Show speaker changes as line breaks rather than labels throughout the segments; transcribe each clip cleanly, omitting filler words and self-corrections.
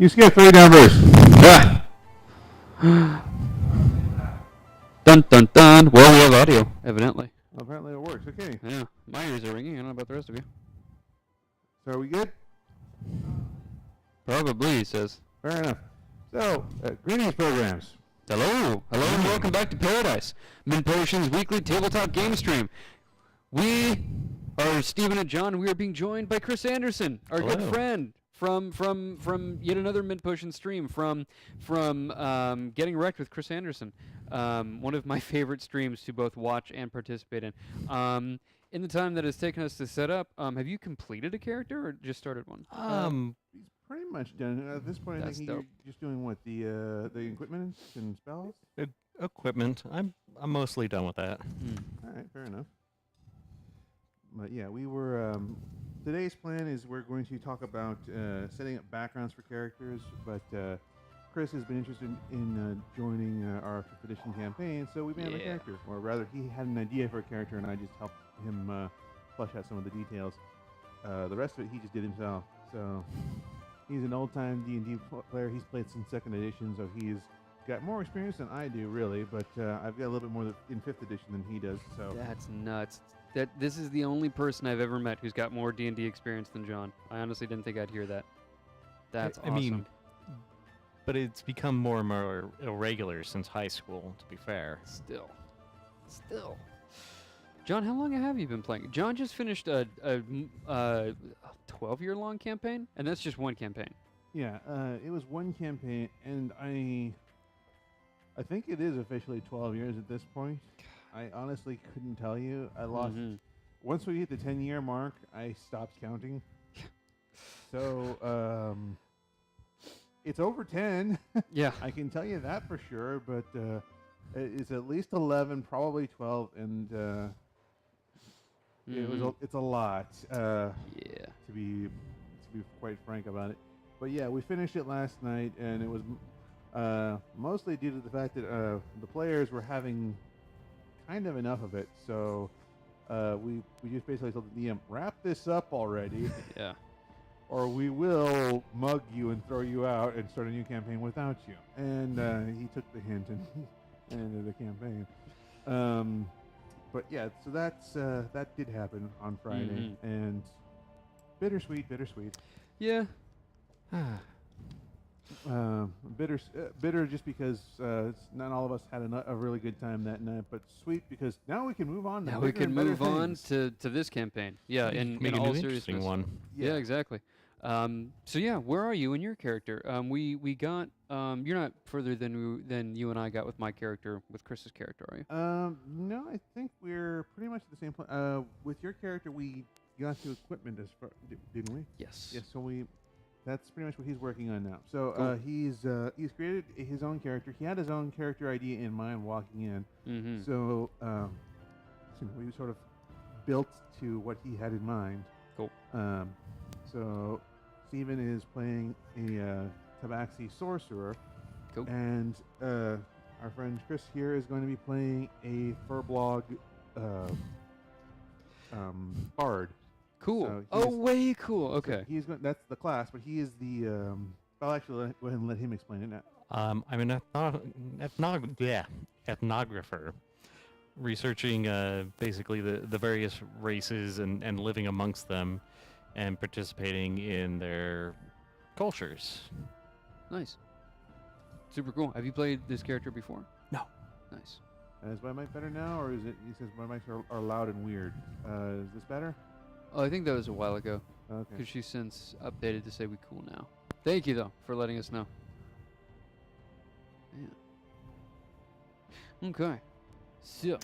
You skipped 3 numbers.
Ah. Dun dun dun. Well, we have audio, evidently.
Well, apparently it works. Okay.
Yeah, my ears are ringing. I don't know about the rest of you.
So are we good?
Probably, he says.
Fair enough. So, greetings programs.
Hello, and welcome back to Paradise, Min Potion's weekly tabletop game stream. We are Stephen and John. We are being joined by Chris Anderson, our good friend from yet another Min Potion stream from Getting Wrecked with Chris Anderson. One of my favorite streams to both watch and participate in. In the time that it's taken us to set up, have you completed a character or just started one?
He's pretty much done. At this point, I think you're just doing what, the equipment and spells?
Equipment. I'm mostly done with that.
All right, fair enough. But yeah, we were. Today's plan is we're going to talk about setting up backgrounds for characters, but Chris has been interested in joining our 5th edition campaign, so we made him a character. Or rather, he had an idea for a character, and I just helped him flesh out some of the details. The rest of it, he just did himself. So he's an old-time D&D player. He's played some 2nd edition, so he's got more experience than I do, really. But I've got a little bit more in 5th edition than he does. So
That's nuts. This is the only person I've ever met who's got more D&D experience than John. I honestly didn't think I'd hear that. That's awesome.
I mean, but it's become more and more irregular since high school, to be fair.
Still. John, how long have you been playing? John just finished a 12-year-long campaign, and that's just one campaign.
yeah, it was one campaign, and I think it is officially 12 years at this point. I honestly couldn't tell you. I lost. Once we hit the 10-year mark, I stopped counting. So, it's over 10.
Yeah.
I can tell you that for sure, but it's at least 11, probably 12, and it's a lot. To be quite frank about it. But yeah, we finished it last night, and it was mostly due to the fact that the players were having kind of enough of it. So we just basically told the DM, wrap this up already.
Yeah.
Or we will mug you and throw you out and start a new campaign without you. And he took the hint and ended the campaign. But yeah, so that did happen on Friday, and bittersweet.
Yeah.
Bitter just because not all of us had a really good time that night, but sweet because now we can move on.
Now we can move on to this campaign. Yeah, in all
an
seriousness.
interesting one.
Yeah, exactly. So yeah, where are you in your character? We got you're not further than you and I got with my character, with Chris's character, are you?
No, I think we're pretty much at the same point. With your character, we got to equipment as far, didn't we?
Yes.
Yes. So that's pretty much what he's working on now. So
Cool.
he's created his own character. He had his own character idea in mind walking in. So we sort of built to what he had in mind.
Cool.
So Steven is playing a Tabaxi sorcerer.
Cool.
And our friend Chris here is going to be playing a Furblog bard.
Cool.
So
way cool. Okay.
So he's going. That's the class, but he is the. I'll actually go ahead and let him explain it now.
I'm an ethnographer, researching basically the various races and living amongst them, and participating in their cultures.
Nice. Super cool. Have you played this character before?
No.
Nice.
Is my mic better now, or is it? He says my mics are loud and weird. Is this better?
Oh, I think that was a while ago.
Okay.
Because she's since updated to say we cool now. Thank you, though, for letting us know. Yeah. Okay. So.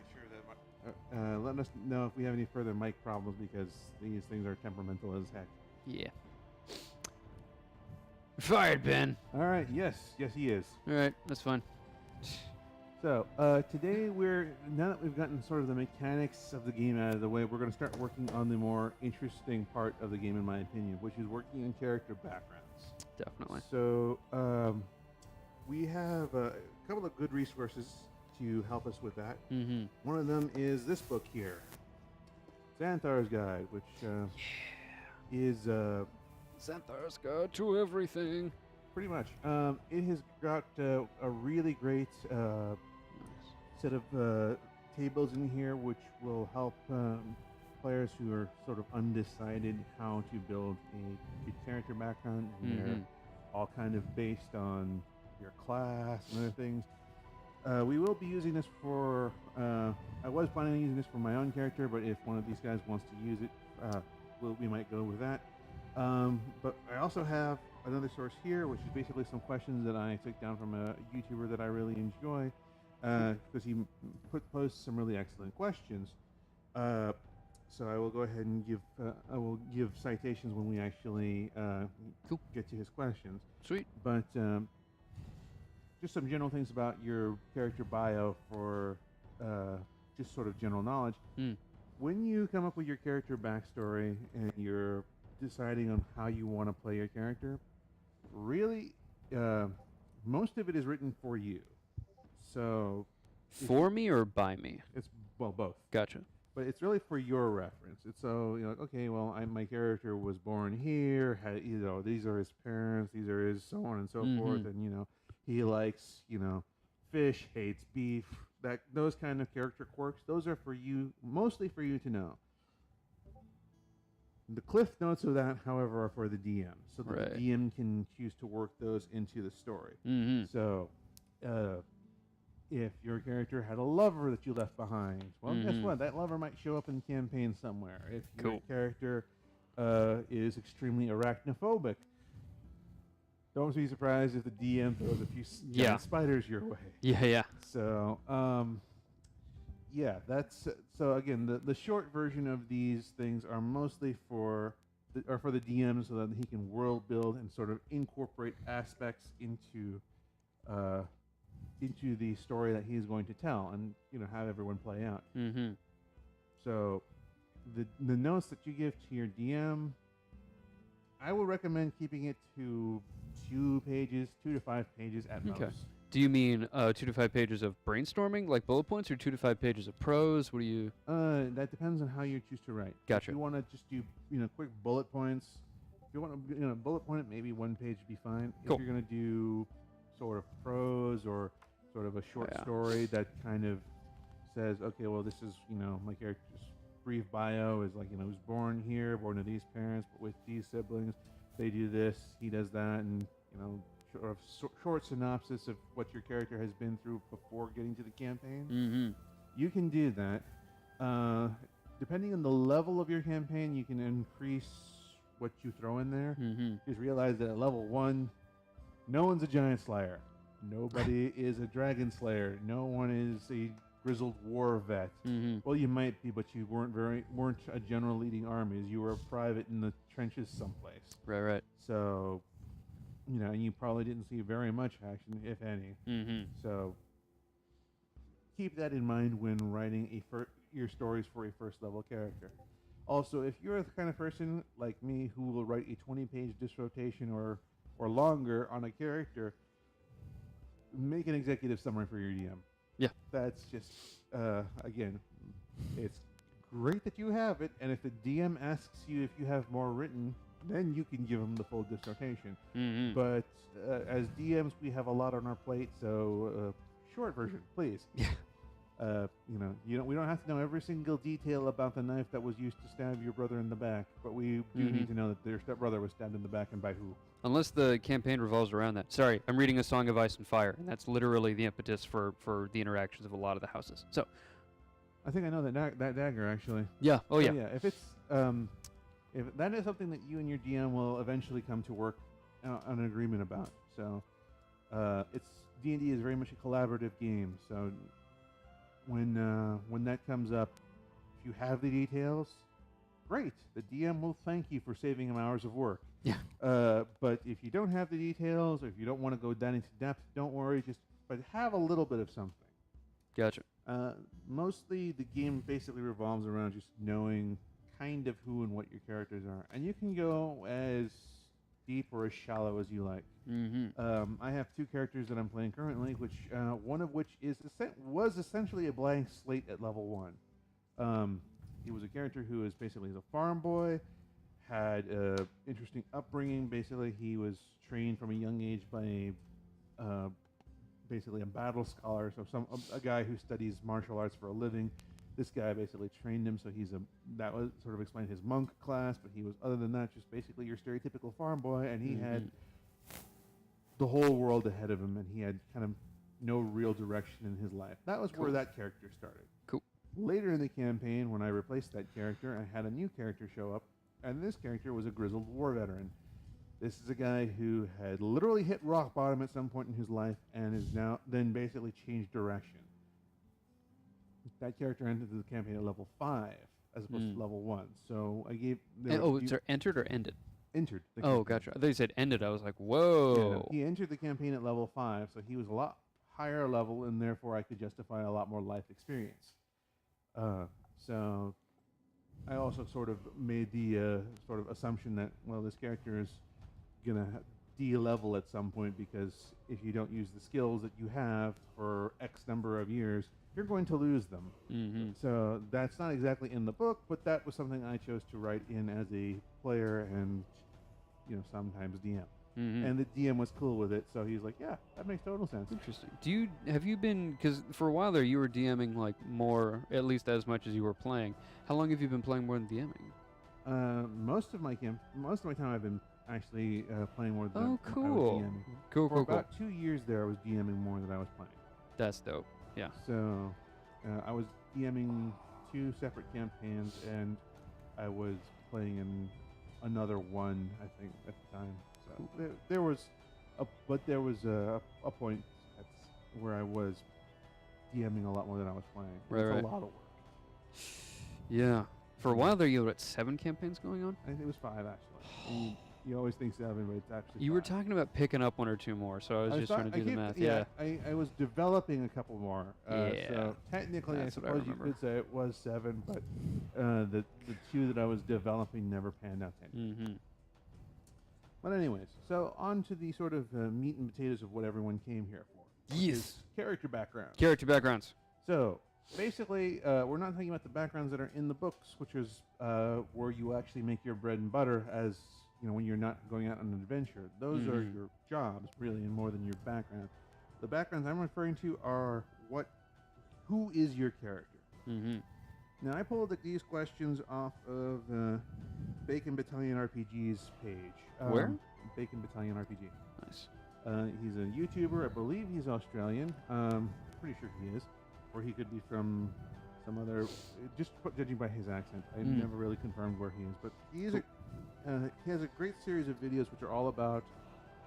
Let us know if we have any further mic problems because these things are temperamental as heck.
Yeah. Fired, Ben.
All right. Yes, he is.
All right, that's fine.
So today now that we've gotten sort of the mechanics of the game out of the way, we're going to start working on the more interesting part of the game, in my opinion, which is working on character backgrounds.
Definitely.
So we have a couple of good resources to help us with that. One of them is this book here, Xanthar's Guide, which is
Xanthar's Guide to Everything.
Pretty much. It has got a really great set of tables in here, which will help players who are sort of undecided how to build a character background. And they're all kind of based on your class and other things. We will be using this for. I was planning on using this for my own character, but if one of these guys wants to use it, we might go with that. But I also have another source here, which is basically some questions that I took down from a YouTuber that I really enjoy, because he posts some really excellent questions. So I will go ahead and give citations when we actually get to his questions.
Sweet.
But just some general things about your character bio for just sort of general knowledge. When you come up with your character backstory and you're deciding on how you want to play your character, really, most of it is written for you. So,
For me or by me?
It's both.
Gotcha.
But it's really for your reference. It's so like, okay, well, my character was born here. Had, these are his parents. These are his so on and so forth. And he likes fish, hates beef. Those kind of character quirks. Those are for you, mostly for you to know. The cliff notes of that, however, are for the DM, so that the DM can choose to work those into the story. So, if your character had a lover that you left behind, well, guess what? That lover might show up in the campaign somewhere. If your character is extremely arachnophobic, don't be surprised if the DM throws a few spiders your way.
Yeah.
So, that's so. Again, the short version of these things are mostly for the DM, so that he can world build and sort of incorporate aspects into the story that he's going to tell, and have everyone play out. So, the notes that you give to your DM, I will recommend keeping it to 2 to 5 pages at most.
Do you mean 2 to 5 pages of brainstorming, like bullet points, or 2 to 5 pages of prose? What do you?
That depends on how you choose to write.
Gotcha.
If you want to just do quick bullet points, if you want to bullet point it, maybe 1 page would be fine.
Cool.
If you're going to do sort of prose or sort of a short story that kind of says, okay, well, this is my character's brief bio is like he was born here, born to these parents, but with these siblings, they do this, he does that, and sort of short synopsis of what your character has been through before getting to the campaign. You can do that. Depending on the level of your campaign, you can increase what you throw in there. Just realize that at level 1, no one's a giant slayer. Nobody is a dragon slayer. No one is a grizzled war vet. Well, you might be, but you weren't a general leading armies. You were a private in the trenches someplace.
Right.
So, and you probably didn't see very much action, if any. So, keep that in mind when writing your stories for a first level character. Also, if you're the kind of person like me who will write a 20-page dissertation or longer on a character, make an executive summary for your DM.
Yeah.
That's just, again, it's great that you have it, and if the DM asks you if you have more written, then you can give them the full dissertation. But as DMs, we have a lot on our plate, so short version, please. We don't have to know every single detail about the knife that was used to stab your brother in the back, but we do need to know that their stepbrother was stabbed in the back and by who.
Unless the campaign revolves around that. Sorry, I'm reading A Song of Ice and Fire, and that's literally the impetus for the interactions of a lot of the houses. So,
I think I know that dagger actually.
Yeah. Oh yeah.
Yeah. If it's if that is something that you and your DM will eventually come to work on an agreement about. So, it's D&D is very much a collaborative game. So, when that comes up, if you have the details, great. The DM will thank you for saving him hours of work.
Yeah.
But if you don't have the details, or if you don't want to go down into depth, don't worry. But have a little bit of something.
Gotcha.
Mostly the game basically revolves around just knowing kind of who and what your characters are, and you can go as deep or as shallow as you like. I have 2 characters that I'm playing currently, which one of which was essentially a blank slate at level 1. He was a character who is basically a farm boy, had a interesting upbringing. Basically, he was trained from a young age by basically a battle scholar, so a guy who studies martial arts for a living. This guy basically trained him, so that was sort of explained his monk class, but he was, other than that, just basically your stereotypical farm boy, and he had the whole world ahead of him, and he had kind of no real direction in his life. That was where that character started.
Cool.
Later in the campaign, when I replaced that character, I had a new character show up, and this character was a grizzled war veteran. This is a guy who had literally hit rock bottom at some point in his life and is now then basically changed direction. That character entered the campaign at level 5 as opposed to level 1. So I gave...
sorry, entered or ended?
Entered. The
Oh,
campaign.
gotcha. I thought you said ended. I was like, whoa.
Yeah, no, he entered the campaign at level 5, so he was a lot higher level, and therefore I could justify a lot more life experience. So I also sort of made the sort of assumption that, well, this character is going to de-level at some point, because if you don't use the skills that you have for X number of years, you're going to lose them.
Mm-hmm.
So that's not exactly in the book, but that was something I chose to write in as a player and, sometimes DM.
Mm-hmm.
And the DM was cool with it, so he's like, yeah, that makes total sense.
Interesting. Have you been, because for a while there you were DMing like more, at least as much as you were playing. How long have you been playing more than DMing?
Most of my time I've been actually playing more than I was
cool.
DMing.
Cool.
For about 2 years there, I was DMing more than I was playing.
That's dope. Yeah.
So I was DMing 2 separate campaigns, and I was playing in another one, I think, at the time. So there was a point where I was DMing a lot more than I was playing. It's a lot of work.
Yeah. For a while there, you were at 7 campaigns going on?
I think it was 5, actually. You always think 7, but it's actually
You
5.
were talking about picking up 1 or 2 more, so I was just trying to do the math. Yeah.
I was developing a couple more. So technically,
That's
I
what I
suppose you
remember.
could say it was 7, but the 2 that I was developing never panned out to anything.
Mm-hmm.
But anyways, so on to the sort of meat and potatoes of what everyone came here for. which
Yes.
is character background.
Character backgrounds.
So basically, we're not talking about the backgrounds that are in the books, which is where you actually make your bread and butter as, when you're not going out on an adventure. Those are your jobs, really, and more than your background. The backgrounds I'm referring to are who is your character?
Mm-hmm.
Now, I pulled these questions off of Bacon Battalion RPG's page.
Where?
Bacon Battalion RPG.
Nice.
He's a YouTuber. I believe he's Australian. Pretty sure he is. Or he could be from some other... Just judging by his accent. I've never really confirmed where he is. But he has a great series of videos which are all about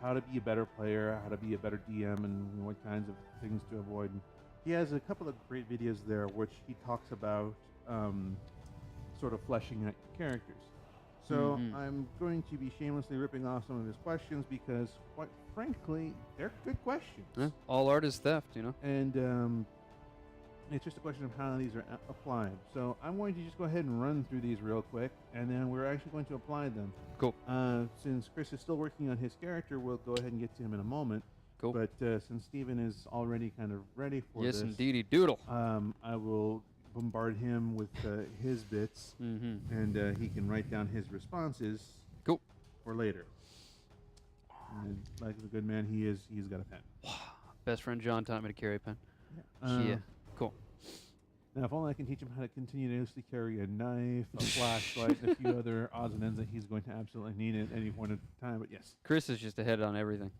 how to be a better player, how to be a better DM, and what kinds of things to avoid. And he has a couple of great videos there which he talks about sort of fleshing out your characters. So I'm going to be shamelessly ripping off some of his questions because, quite frankly, they're good questions.
Yeah. All art is theft,
And it's just a question of how these are applied. So I'm going to just go ahead and run through these real quick, and then we're actually going to apply them.
Cool.
Since Chris is still working on his character, we'll go ahead and get to him in a moment.
Cool.
But since Steven is already kind of ready for
Yes,
this,
indeedy doodle.
I will bombard him with his bits, and he can write down his responses
Cool.
for later. And like the good man he is, he's got a pen.
Best friend John taught me to carry a pen.
Yeah.
Cool.
Now, if only I can teach him how to continuously carry a knife, a flashlight, and a few other odds and ends that he's going to absolutely need at any point in time. But yes.
Chris is just ahead on everything.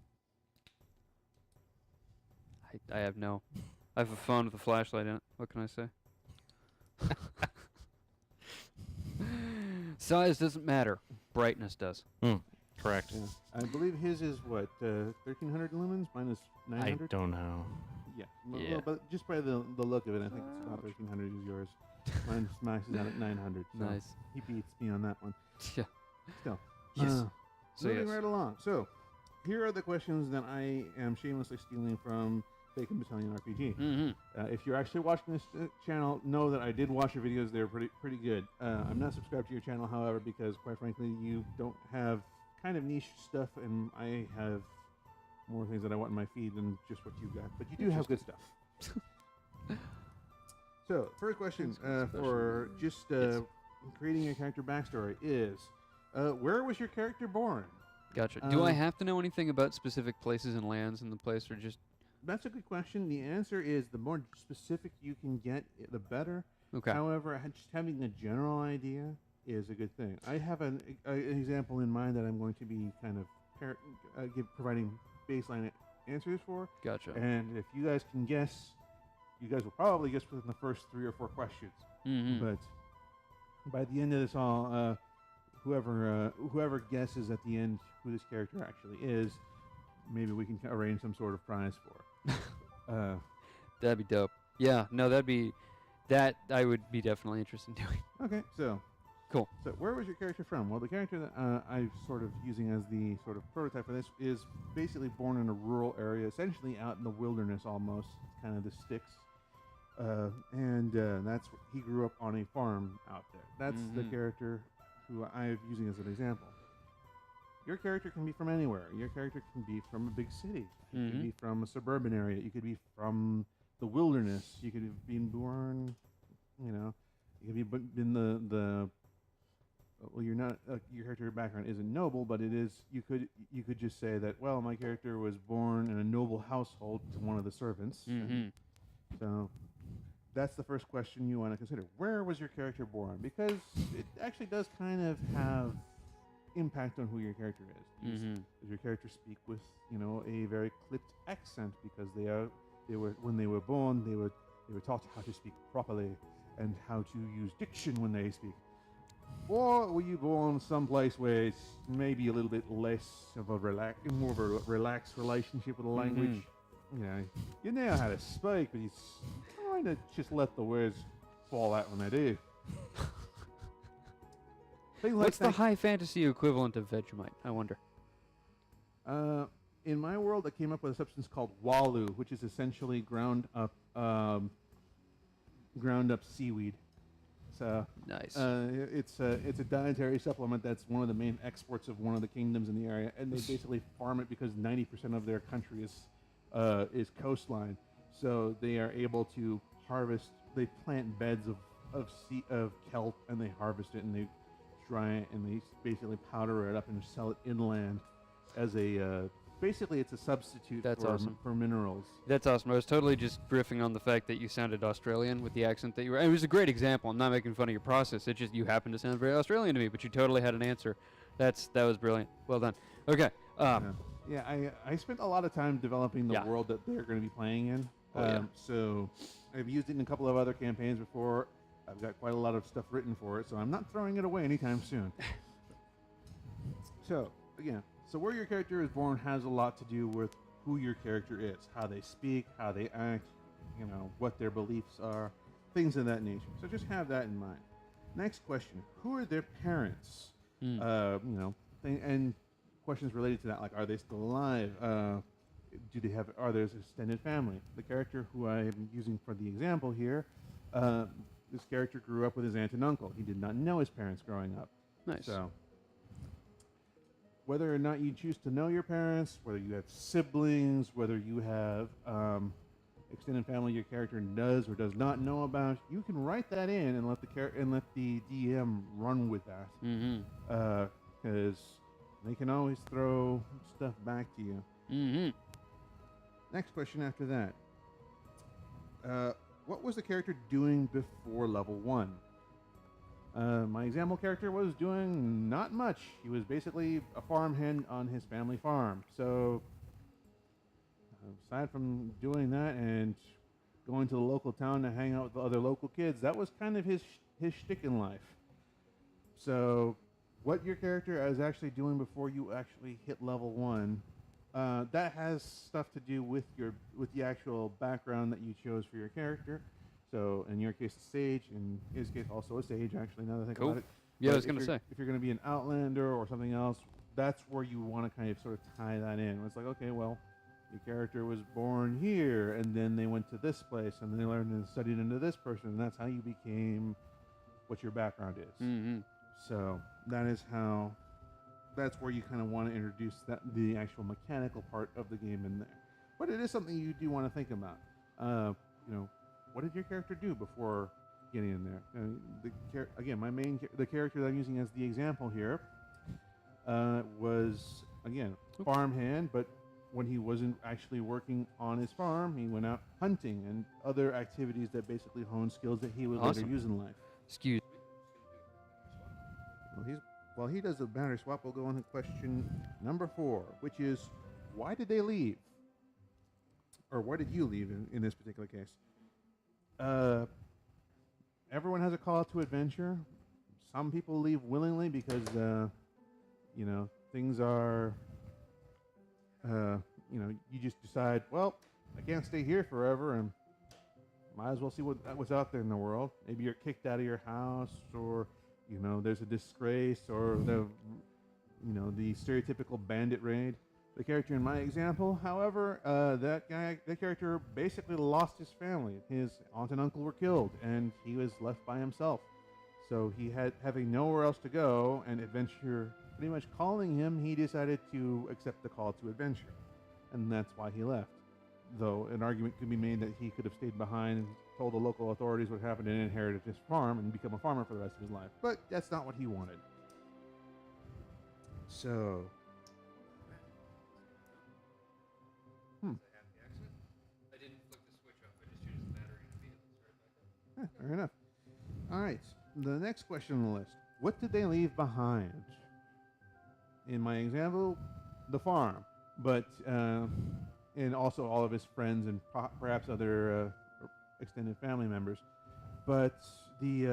I have I have a phone with a flashlight in it. What can I say? Size doesn't matter. Brightness does.
Correct.
Yeah. I believe his is what, 1,300 lumens? Mine is 900?
I don't know.
Yeah.
Yeah.
Well, but just by the look of it, I think it's about 1,300 is yours. Mine maxes out at 900. So
Nice.
he beats me on that one.
Yeah.
Still.
Yes. So
Moving
yes.
right along. So, here are the questions that I am shamelessly stealing from Bacon Battalion RPG.
Mm-hmm.
If you're actually watching this channel, know that I did watch your videos. They're pretty good. I'm not subscribed to your channel, however, because quite frankly, you don't have kind of niche stuff, and I have more things that I want in my feed than just what you got. But you do have good stuff. So, first question for just creating a character backstory is, Where was your character born?
Gotcha. Do I have to know anything about specific places and lands in the place, or just...
That's a good question. The answer is the more specific you can get, the better.
Okay.
However, just having a general idea is a good thing. I have an example in mind that I'm going to be kind of providing baseline answers for.
Gotcha.
And if you guys can guess, you guys will probably guess within the first 3 or 4 questions.
Mm-hmm.
But by the end of this all, whoever guesses at the end who this character actually is, maybe we can arrange some sort of prize for.
That'd be dope. Yeah, no, that I would be definitely interested in doing.
Okay, so
cool.
So where was your character from? Well, the character that I'm sort of using as the sort of prototype for this is basically born in a rural area, essentially out in the wilderness almost, kind of the sticks. And he grew up on a farm out there. That's the character who I'm using as an example. Your character can be from anywhere. Your character can be from a big city. You could be from a suburban area. You could be from the wilderness. You could have been born, you could be in the well, you're not your character background isn't noble, but it is. You could just say that. Well, my character was born in a noble household to one of the servants. So that's the first question you want to consider. Where was your character born? Because it actually does kind of have impact on who your character is. Does your character speak with a very clipped accent because they were when they were born they were taught how to speak properly and how to use diction when they speak? Or were you born someplace where it's maybe a little bit less of a more of a relaxed relationship with the language? You know how to speak, but you kind of just let the words fall out when they do.
What's the high fantasy equivalent of Vegemite, I wonder?
In my world, I came up with a substance called walu, which is essentially ground up seaweed. So
nice.
It's a dietary supplement that's one of the main exports of one of the kingdoms in the area, and they basically farm it because 90% of their country is coastline. So they are able to harvest. They plant beds of kelp, and they harvest it, and they dry it, and they basically powder it up and sell it inland as a basically it's a substitute for minerals.
That's awesome. I was totally just riffing on the fact that you sounded Australian with the accent that you were. It was a great example. I'm not making fun of your process. It just you happen to sound very Australian to me, but you totally had an answer. That was brilliant. Well done. Okay.
I spent a lot of time developing the world that they're going to be playing in. So I've used it in a couple of other campaigns before. I've got quite a lot of stuff written for it, so I'm not throwing it away anytime soon. So, again, where your character is born has a lot to do with who your character is, how they speak, how they act, what their beliefs are, things of that nature. So just have that in mind. Next question, who are their parents? And questions related to that, like, are they still alive? Are there extended family? The character who I'm using for the example here, this character grew up with his aunt and uncle. He did not know his parents growing up.
Nice.
So, whether or not you choose to know your parents, whether you have siblings, whether you have extended family your character does or does not know about, you can write that in and let the DM run with that. Because they can always throw stuff back to you. Next question after that. What was the character doing before level 1? My example character was doing not much. He was basically a farmhand on his family farm. So, aside from doing that and going to the local town to hang out with the other local kids, that was kind of his shtick in life. So, what your character is actually doing before you actually hit level 1, that has stuff to do with the actual background that you chose for your character. So in your case, a sage. In his case, also a sage. Actually, now that I think about it.
Yeah, I was gonna say,
if you're going to be an outlander or something else, that's where you want to kind of sort of tie that in. It's like, okay, well, your character was born here, and then they went to this place, and then they learned and studied into this person, and that's how you became what your background is. So that's where you kind of want to introduce the actual mechanical part of the game in there. But it is something you do want to think about. What did your character do before getting in there? Again, the character that I'm using as the example here, was, again, farmhand, but when he wasn't actually working on his farm, he went out hunting and other activities that basically honed skills that he would later use in life.
Excuse.
While he does the banner swap, we'll go on to question number 4, which is, why did they leave? Or why did you leave in this particular case? Everyone has a call to adventure. Some people leave willingly because, things are, you just decide, well, I can't stay here forever and might as well see what's out there in the world. Maybe you're kicked out of your house, or, there's a disgrace, or the stereotypical bandit raid. The character in my example, however, that character basically lost his family. His aunt and uncle were killed, and he was left by himself. So having nowhere else to go, and adventure pretty much calling him, he decided to accept the call to adventure. And that's why he left. Though an argument could be made that he could have stayed behind and told the local authorities what happened and inherited his farm and become a farmer for the rest of his life. But that's not what he wanted. So...
I didn't flick the switch off. I just changed the battery immediately.
Fair enough. All right. The next question on the list. What did they leave behind? In my example, the farm. But, and also all of his friends and perhaps other extended family members. But the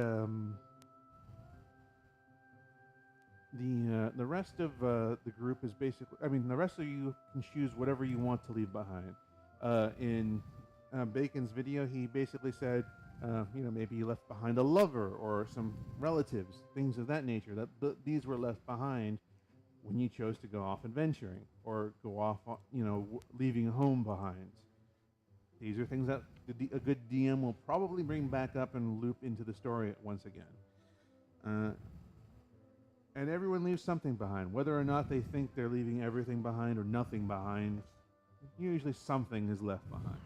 rest of the group is basically, the rest of you can choose whatever you want to leave behind. In Bacon's video, he basically said, maybe he left behind a lover or some relatives, things of that nature. These were left behind when you chose to go off adventuring or go off, leaving home behind. These are things that a good DM will probably bring back up and loop into the story once again. And everyone leaves something behind. Whether or not they think they're leaving everything behind or nothing behind, usually something is left behind.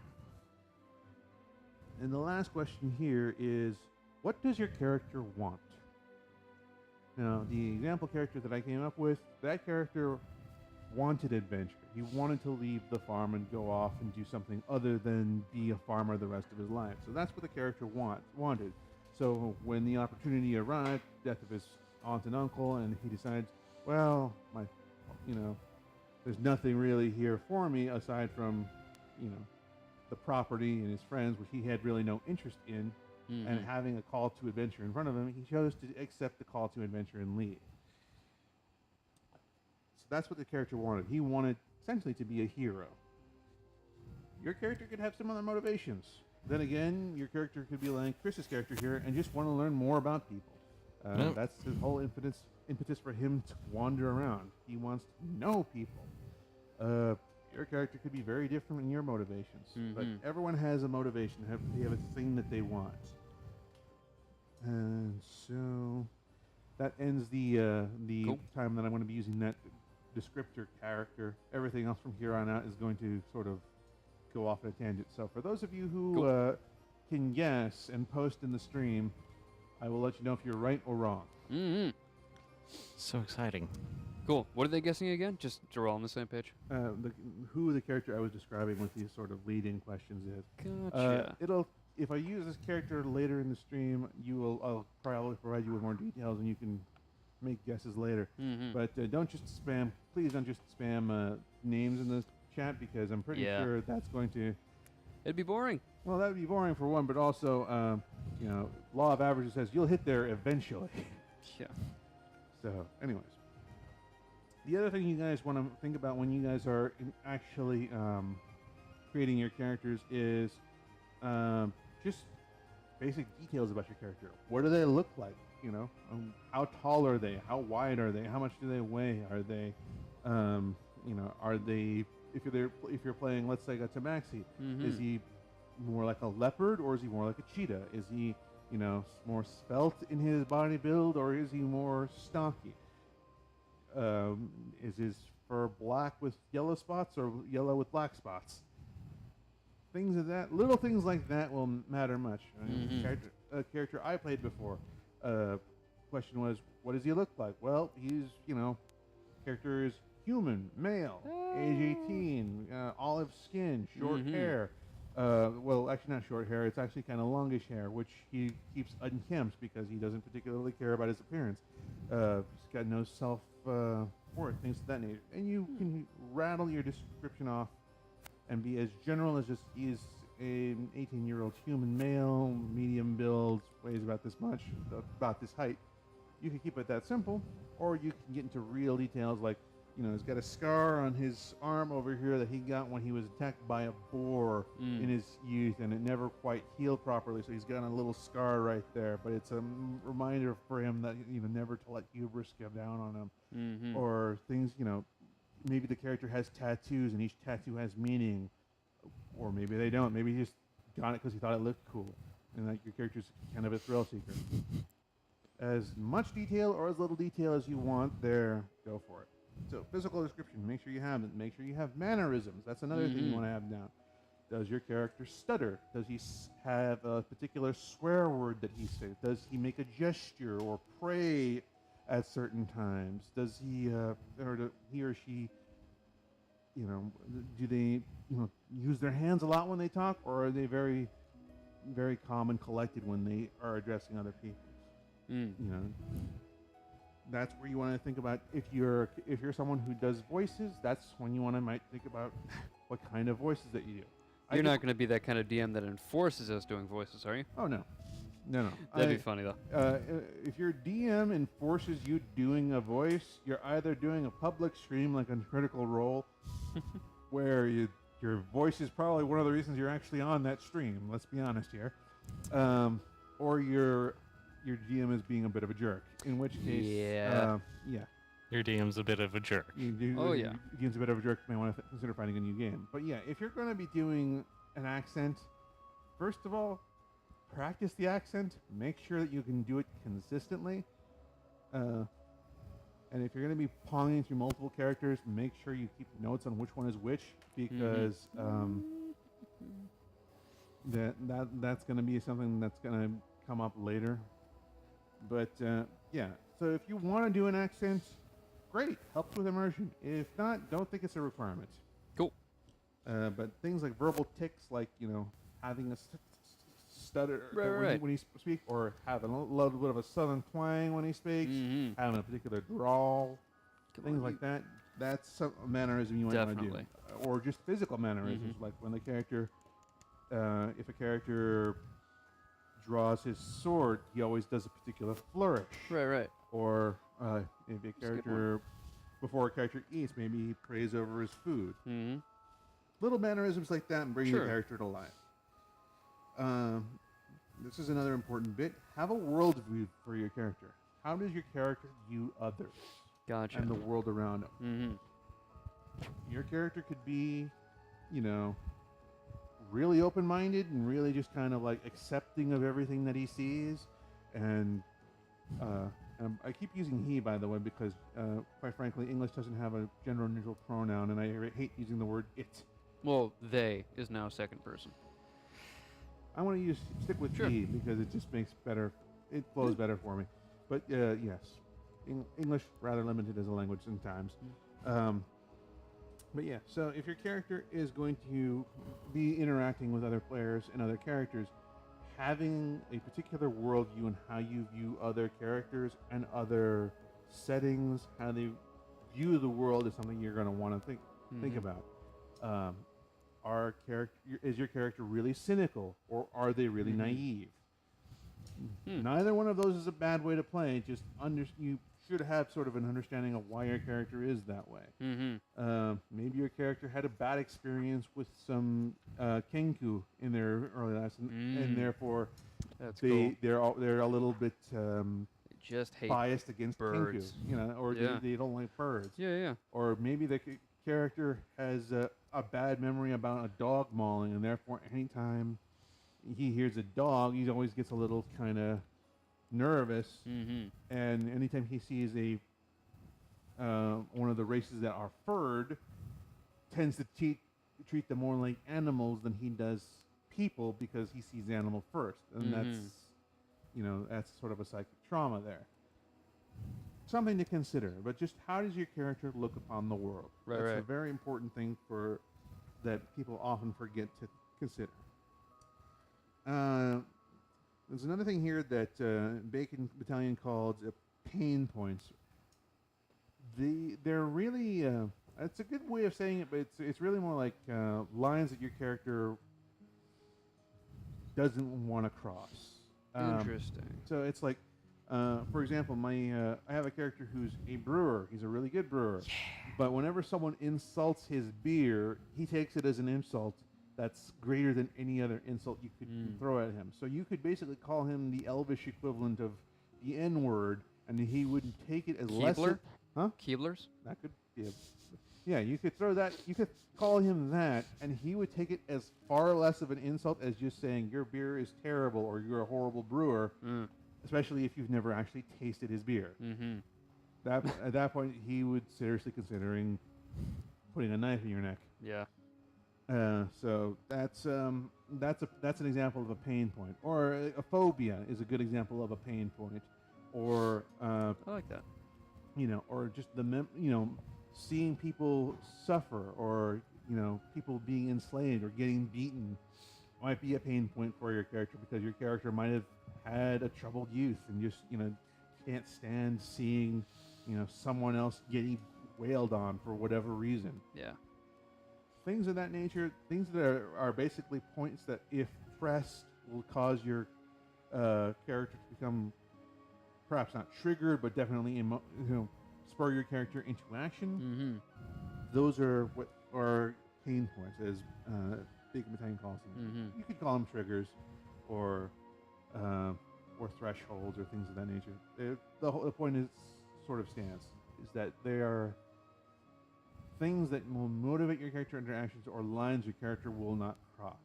And the last question here is, what does your character want? Now, the example character that I came up with, that character wanted adventure. He wanted to leave the farm and go off and do something other than be a farmer the rest of his life. So that's what the character wanted. So when the opportunity arrived, death of his aunt and uncle, and he decides, well, there's nothing really here for me aside from, the property and his friends, which he had really no interest in, and having a call to adventure in front of him, he chose to accept the call to adventure and leave. So that's what the character wanted. He wanted essentially to be a hero. Your character could have some other motivations. Then again, your character could be like Chris's character here and just want to learn more about people. That's his whole impetus for him to wander around. He wants to know people. Your character could be very different in your motivations, but everyone has a motivation. They have a thing that they want. And so that ends the
Cool.
time that I'm going to be using that descriptor character. Everything else from here on out is going to sort of go off at a tangent. So for those of you who can guess and post in the stream, I will let you know if you're right or wrong.
So exciting.
Cool. What are they guessing again? Just so we're all on the same page.
Who the character I was describing with these sort of lead-in questions is.
Gotcha.
If I use this character later in the stream, I'll probably provide you with more details, and you can make guesses later. But don't just spam. Please don't just spam names in the chat, because I'm pretty sure that's going to.
It'd be boring.
Well, that would be boring for one, but also, law of averages says you'll hit there eventually.
Yeah.
So, anyways. The other thing you guys want to think about when you guys are actually creating your characters is just basic details about your character. What do they look like? How tall are they? How wide are they? How much do they weigh? Are they, are they? If you're playing, let's say, a Tabaxi, is he more like a leopard or is he more like a cheetah? Is he, more svelte in his body build or is he more stocky? Is his fur black with yellow spots or yellow with black spots? Things of that, little things like that will matter much. A character I played before, question was, what does he look like? Well, he's, Character is human, male, age 18, olive skin, short hair. Well, actually not short hair. It's actually kind of longish hair, which he keeps unkempt because he doesn't particularly care about his appearance. He's got no self-worth, things of that nature. And you can rattle your description off and be as general as just he's an 18-year-old human male, medium build, weighs about this much, about this height. You can keep it that simple, or you can get into real details like, he's got a scar on his arm over here that he got when he was attacked by a boar in his youth, and it never quite healed properly, so he's got a little scar right there. But it's a reminder for him that, never to let hubris come down on him. Or things, maybe the character has tattoos, and each tattoo has meaning. Or maybe they don't. Maybe he just got it because he thought it looked cool, and like your character's kind of a thrill seeker. As much detail or as little detail as you want there, go for it. So physical description, make sure you have it. Make sure you have mannerisms. That's another thing you want to have down. Does your character stutter? Does he have a particular swear word that he says? Does he make a gesture or pray at certain times? Does he he or she, do they use their hands a lot when they talk, or are they very, very calm and collected when they are addressing other people? That's where you want to think about if you're someone who does voices. That's when you might think about what kind of voices that you do.
You're not going to be that kind of DM that enforces us doing voices, are you?
Oh no.
That'd be funny though.
If your DM enforces you doing a voice, you're either doing a public stream like on Critical Role, where your voice is probably one of the reasons you're actually on that stream. Let's be honest here, or your GM is being a bit of a jerk. In which case, yeah,
your DM's a bit of a jerk.
Your DM's a bit of a jerk. You may want to consider finding a new game. But yeah, if you're going to be doing an accent, first of all, practice the accent. Make sure that you can do it consistently. And if you're going to be ponging through multiple characters, make sure you keep notes on which one is which, because that's going to be something that's going to come up later. But yeah, so if you want to do an accent, great, helps with immersion. If not, don't think it's a requirement.
Cool.
But things like verbal tics, like having a stutter when he speaks, or having a little bit of a southern twang when he speaks, having a particular drawl, things like that. That's some mannerism you might want to do, or just physical mannerisms, like when the character, if a character draws his sword, he always does a particular flourish.
Right.
Or if a character, before a character eats, maybe he prays over his food. Little mannerisms like that and bring the character to life. This is another important bit. Have a worldview for your character. How does your character view others?
Gotcha.
And the world around him. Your character could be, really open-minded and really just kind of like accepting of everything that he sees. And I keep using he, by the way, because quite frankly, English doesn't have a gender-neutral pronoun, and I hate using the word it.
Well, they is now second person.
I want to stick with he because it just makes better. It flows better for me. But yes, English rather limited as a language sometimes. But yeah, so if your character is going to be interacting with other players and other characters, having a particular worldview and how you view other characters and other settings, how they view the world, is something you're going to want to think about. Is your character really cynical, or are they really naive? Neither one of those is a bad way to play. Just you should have sort of an understanding of why your character is that way. Maybe your character had a bad experience with some kenku in their early lives, and therefore they're a little bit
just hate
biased against
birds.
kenku, or they don't like birds.
Yeah.
Or maybe the character has a bad memory about a dog mauling, and therefore anytime he hears a dog, he always gets a little kind of nervous. And anytime he sees one of the races that are furred, tends to treat them more like animals than he does people, because he sees the animal first, and that's sort of a psychic trauma there. something to consider. But just how does your character look upon the world?
Right,
That's a
right.
very important thing that people often forget to consider. There's another thing here that Bacon Battalion called pain points. They're really it's a good way of saying it, but it's really more like lines that your character doesn't want to cross.
Interesting.
So it's like, for example, I have a character who's a brewer. He's a really good brewer. Yeah. But whenever someone insults his beer, he takes it as an insult that's greater than any other insult you could throw at him. So you could basically call him the Elvish equivalent of the N-word, and he wouldn't take it as less. Huh?
Keeblers?
That could be yeah, you could throw that. You could call him that, and he would take it as far less of an insult as just saying your beer is terrible or you're a horrible brewer. Especially if you've never actually tasted his beer. Mm-hmm. At that point, he would seriously considering putting a knife in your neck.
Yeah.
So that's an example of a pain point, or a phobia is a good example of a pain point, or
I like that.
Or just seeing people suffer, or people being enslaved or getting beaten might be a pain point for your character, because your character might have had a troubled youth and just can't stand seeing someone else getting wailed on for whatever reason.
Yeah.
Things of that nature, things that are basically points that, if pressed, will cause your character to become perhaps not triggered, but definitely spur your character into action.
Mm-hmm.
Those are what are pain points, as Big Battalion calls them.
Mm-hmm.
You could call them triggers, or thresholds, or things of that nature. The point is sort of stands is that they are things that will motivate your character interactions, or lines your character will not cross.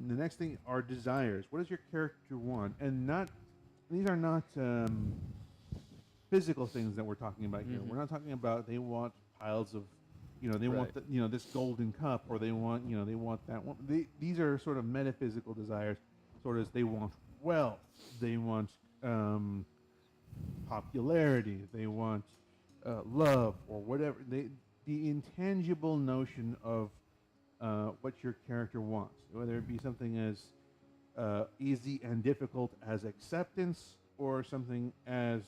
The next thing are desires. What does your character want? And these are not physical things that we're talking about here. We're not talking about they want piles of, they want this golden cup, or they want that one. These are sort of metaphysical desires, sort of as they want wealth, they want popularity, they want love, or whatever. The intangible notion of what your character wants, whether it be something as easy and difficult as acceptance, or something as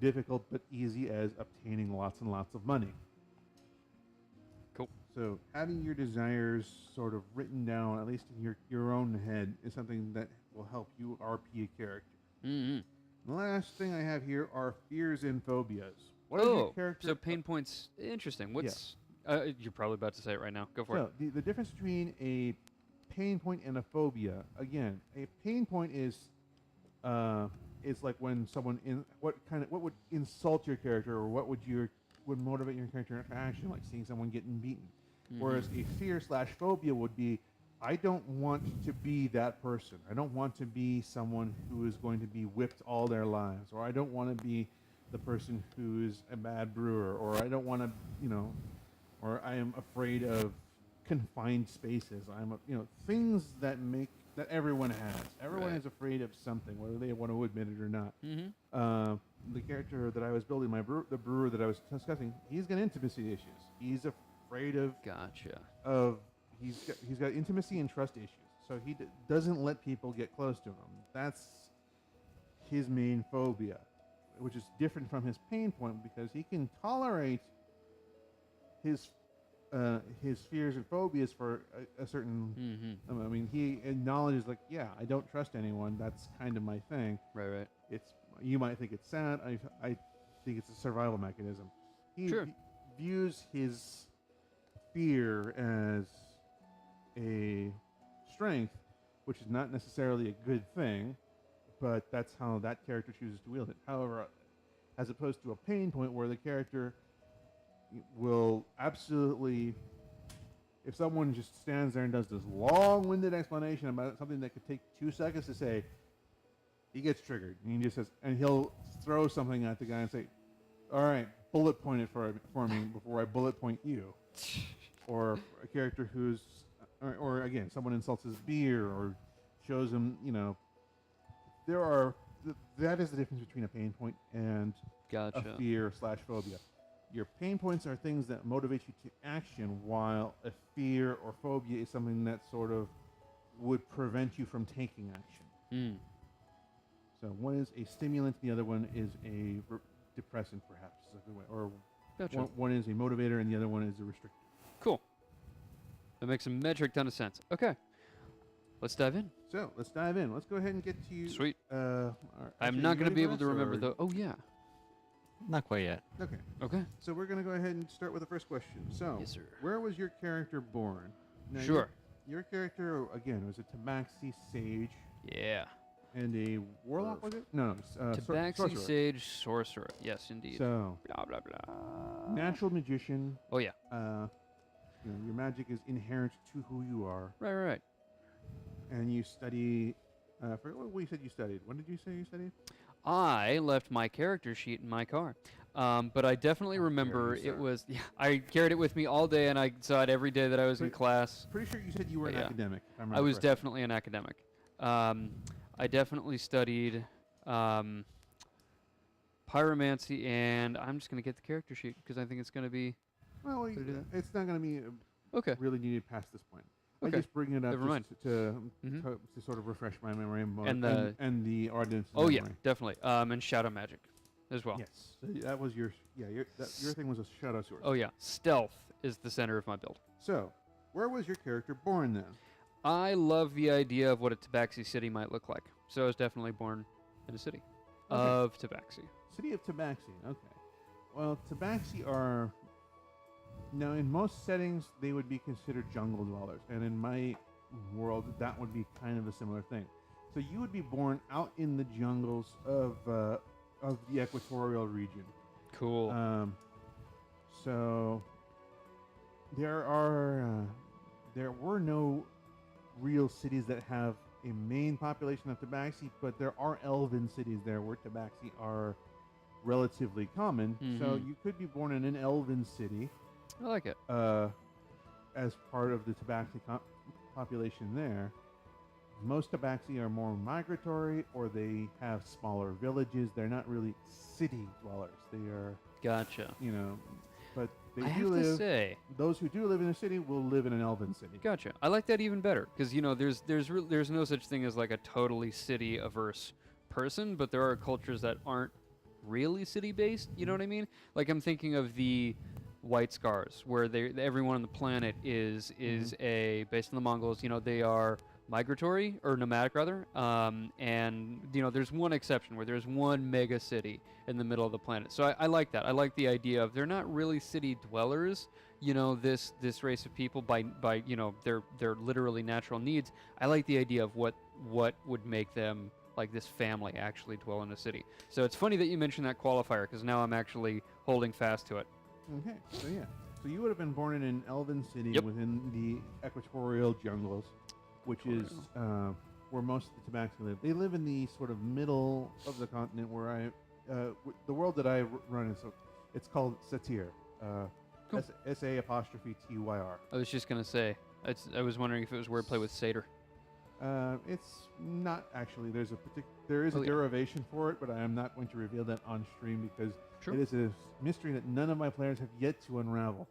difficult but easy as obtaining lots and lots of money.
Cool.
So having your desires sort of written down, at least in your own head, is something that will help you RP a character.
Mm-hmm.
The last thing I have here are fears and phobias. What
is
your character?
So pain points. Interesting. What's you're probably about to say it right now. Go for it.
So the difference between a pain point and a phobia. Again, a pain point is like when someone what would insult your character, or what would motivate your character into action, like seeing someone getting beaten. Mm-hmm. Whereas a fear/phobia would be, I don't want to be that person. I don't want to be someone who is going to be whipped all their lives, or I don't want to be the person who is a bad brewer, or I don't want to, or I am afraid of confined spaces. Things that everyone has. Everyone is afraid of something, whether they want to admit it or not. Mm-hmm. The character that I was building, the brewer that I was discussing, he's got intimacy issues. He's afraid of.
Gotcha.
He's got intimacy and trust issues, so he doesn't let people get close to him. That's his main phobia, which is different from his pain point, because he can tolerate his fears and phobias for a certain. I mean, he acknowledges, like, yeah, I don't trust anyone. That's kind of my thing.
Right.
You might think it's sad. I think it's a survival mechanism. He views his fear as a strength, which is not necessarily a good thing, but that's how that character chooses to wield it. However, as opposed to a pain point where the character will absolutely, if someone just stands there and does this long-winded explanation about something that could take 2 seconds to say, he gets triggered, and he just says, and he'll throw something at the guy and say, all right, bullet point it for me before I bullet point you. Or a character who's, or again, someone insults his beer, or shows him, there are that is the difference between a pain point and
Gotcha.
a fear/phobia. Your pain points are things that motivate you to action, while a fear or phobia is something that sort of would prevent you from taking action.
Mm.
So one is a stimulant, the other one is a depressant, perhaps, is a good way. Or
Gotcha.
one is a motivator, and the other one is a restrictor.
Cool. That makes a metric ton of sense. Okay. Let's dive in.
So let's dive in. Let's go ahead and get to you.
Sweet.
I'm
I'm not going to be able to remember the... Oh, yeah.
Not quite yet.
Okay.
Okay.
So we're going to go ahead and start with the first question. So,
Yes, sir.
where was your character born? Now,
Sure.
Your character, again, was a Tabaxi sage
Yeah.
and a warlock, was it? No,
Tabaxi
sorcerer.
Sage Sorcerer. Yes, indeed.
So,
Blah, blah, blah.
natural magician.
Oh, yeah.
Your magic is inherent to who you are,
Right.
and you study. I forget what you said you studied. What did you say you studied?
I left my character sheet in my car. But I definitely remember
you,
it
sir.
was... Yeah, I carried it with me all day, and I saw it every day that I was in
But-
class.
Pretty sure you said you were an
Yeah.
academic. If I remember
I was
correctly.
definitely an academic. I definitely studied pyromancy, and I'm just going to get the character sheet because I think it's going to be...
Well,
Did I do that?
it's not going to be
Okay.
really needed past this point.
Okay.
I just bring it up
Never
just
mind.
to,
Mhm.
to sort of refresh my memory
And the-
and the audience.
Oh, yeah,
memory.
definitely. And shadow magic as well.
Yes. So that was your your thing was a shadow sword.
Oh, yeah. Stealth is the center of my build.
So, where was your character born then?
I love the idea of what a Tabaxi city might look like. So I was definitely born in a city of Tabaxi.
City of Tabaxi. Okay. Well, Tabaxi are now in most settings they would be considered jungle dwellers, and in my world that would be kind of a similar thing. So you would be born out in the jungles of the equatorial region.
Cool.
So there were no real cities that have a main population of Tabaxi, but there are elven cities there where Tabaxi are relatively common. So
Mhm.
you could be born in an elven city
I like it.
as part of the Tabaxi population there. Most Tabaxi are more migratory, or they have smaller villages. They're not really city dwellers. They are,
Gotcha.
but they
I
do
have to
live.
say,
Those who do live in a city will live in an elven city.
gotcha. I like that even better because there's no such thing as like a totally city averse person, but there are cultures that aren't really city based. You know what I mean? Like I'm thinking of the White Scars, where everyone on the planet is based on the Mongols. They are migratory or nomadic rather, and there's one exception where there's one mega city in the middle of the planet. So I like that. I like the idea of they're not really city dwellers. This race of people by their literally natural needs. I like the idea of what would make them like this family actually dwell in a city. So it's funny that you mentioned that qualifier because now I'm actually holding fast to it.
Okay, so yeah. So you would have been born in an elven city
Yep.
within the equatorial jungles, which is where most of the Tabaxi live. They live in the sort of middle of the continent where the world that I run is, so it's called Satyr.
Cool.
S-A-T-Y-R.
I was just gonna say, I was wondering if it was wordplay with satyr.
It's not actually. There is a
Oh, yeah.
derivation for it, but I am not going to reveal that on stream because
Sure.
it is a mystery that none of my players have yet to unravel.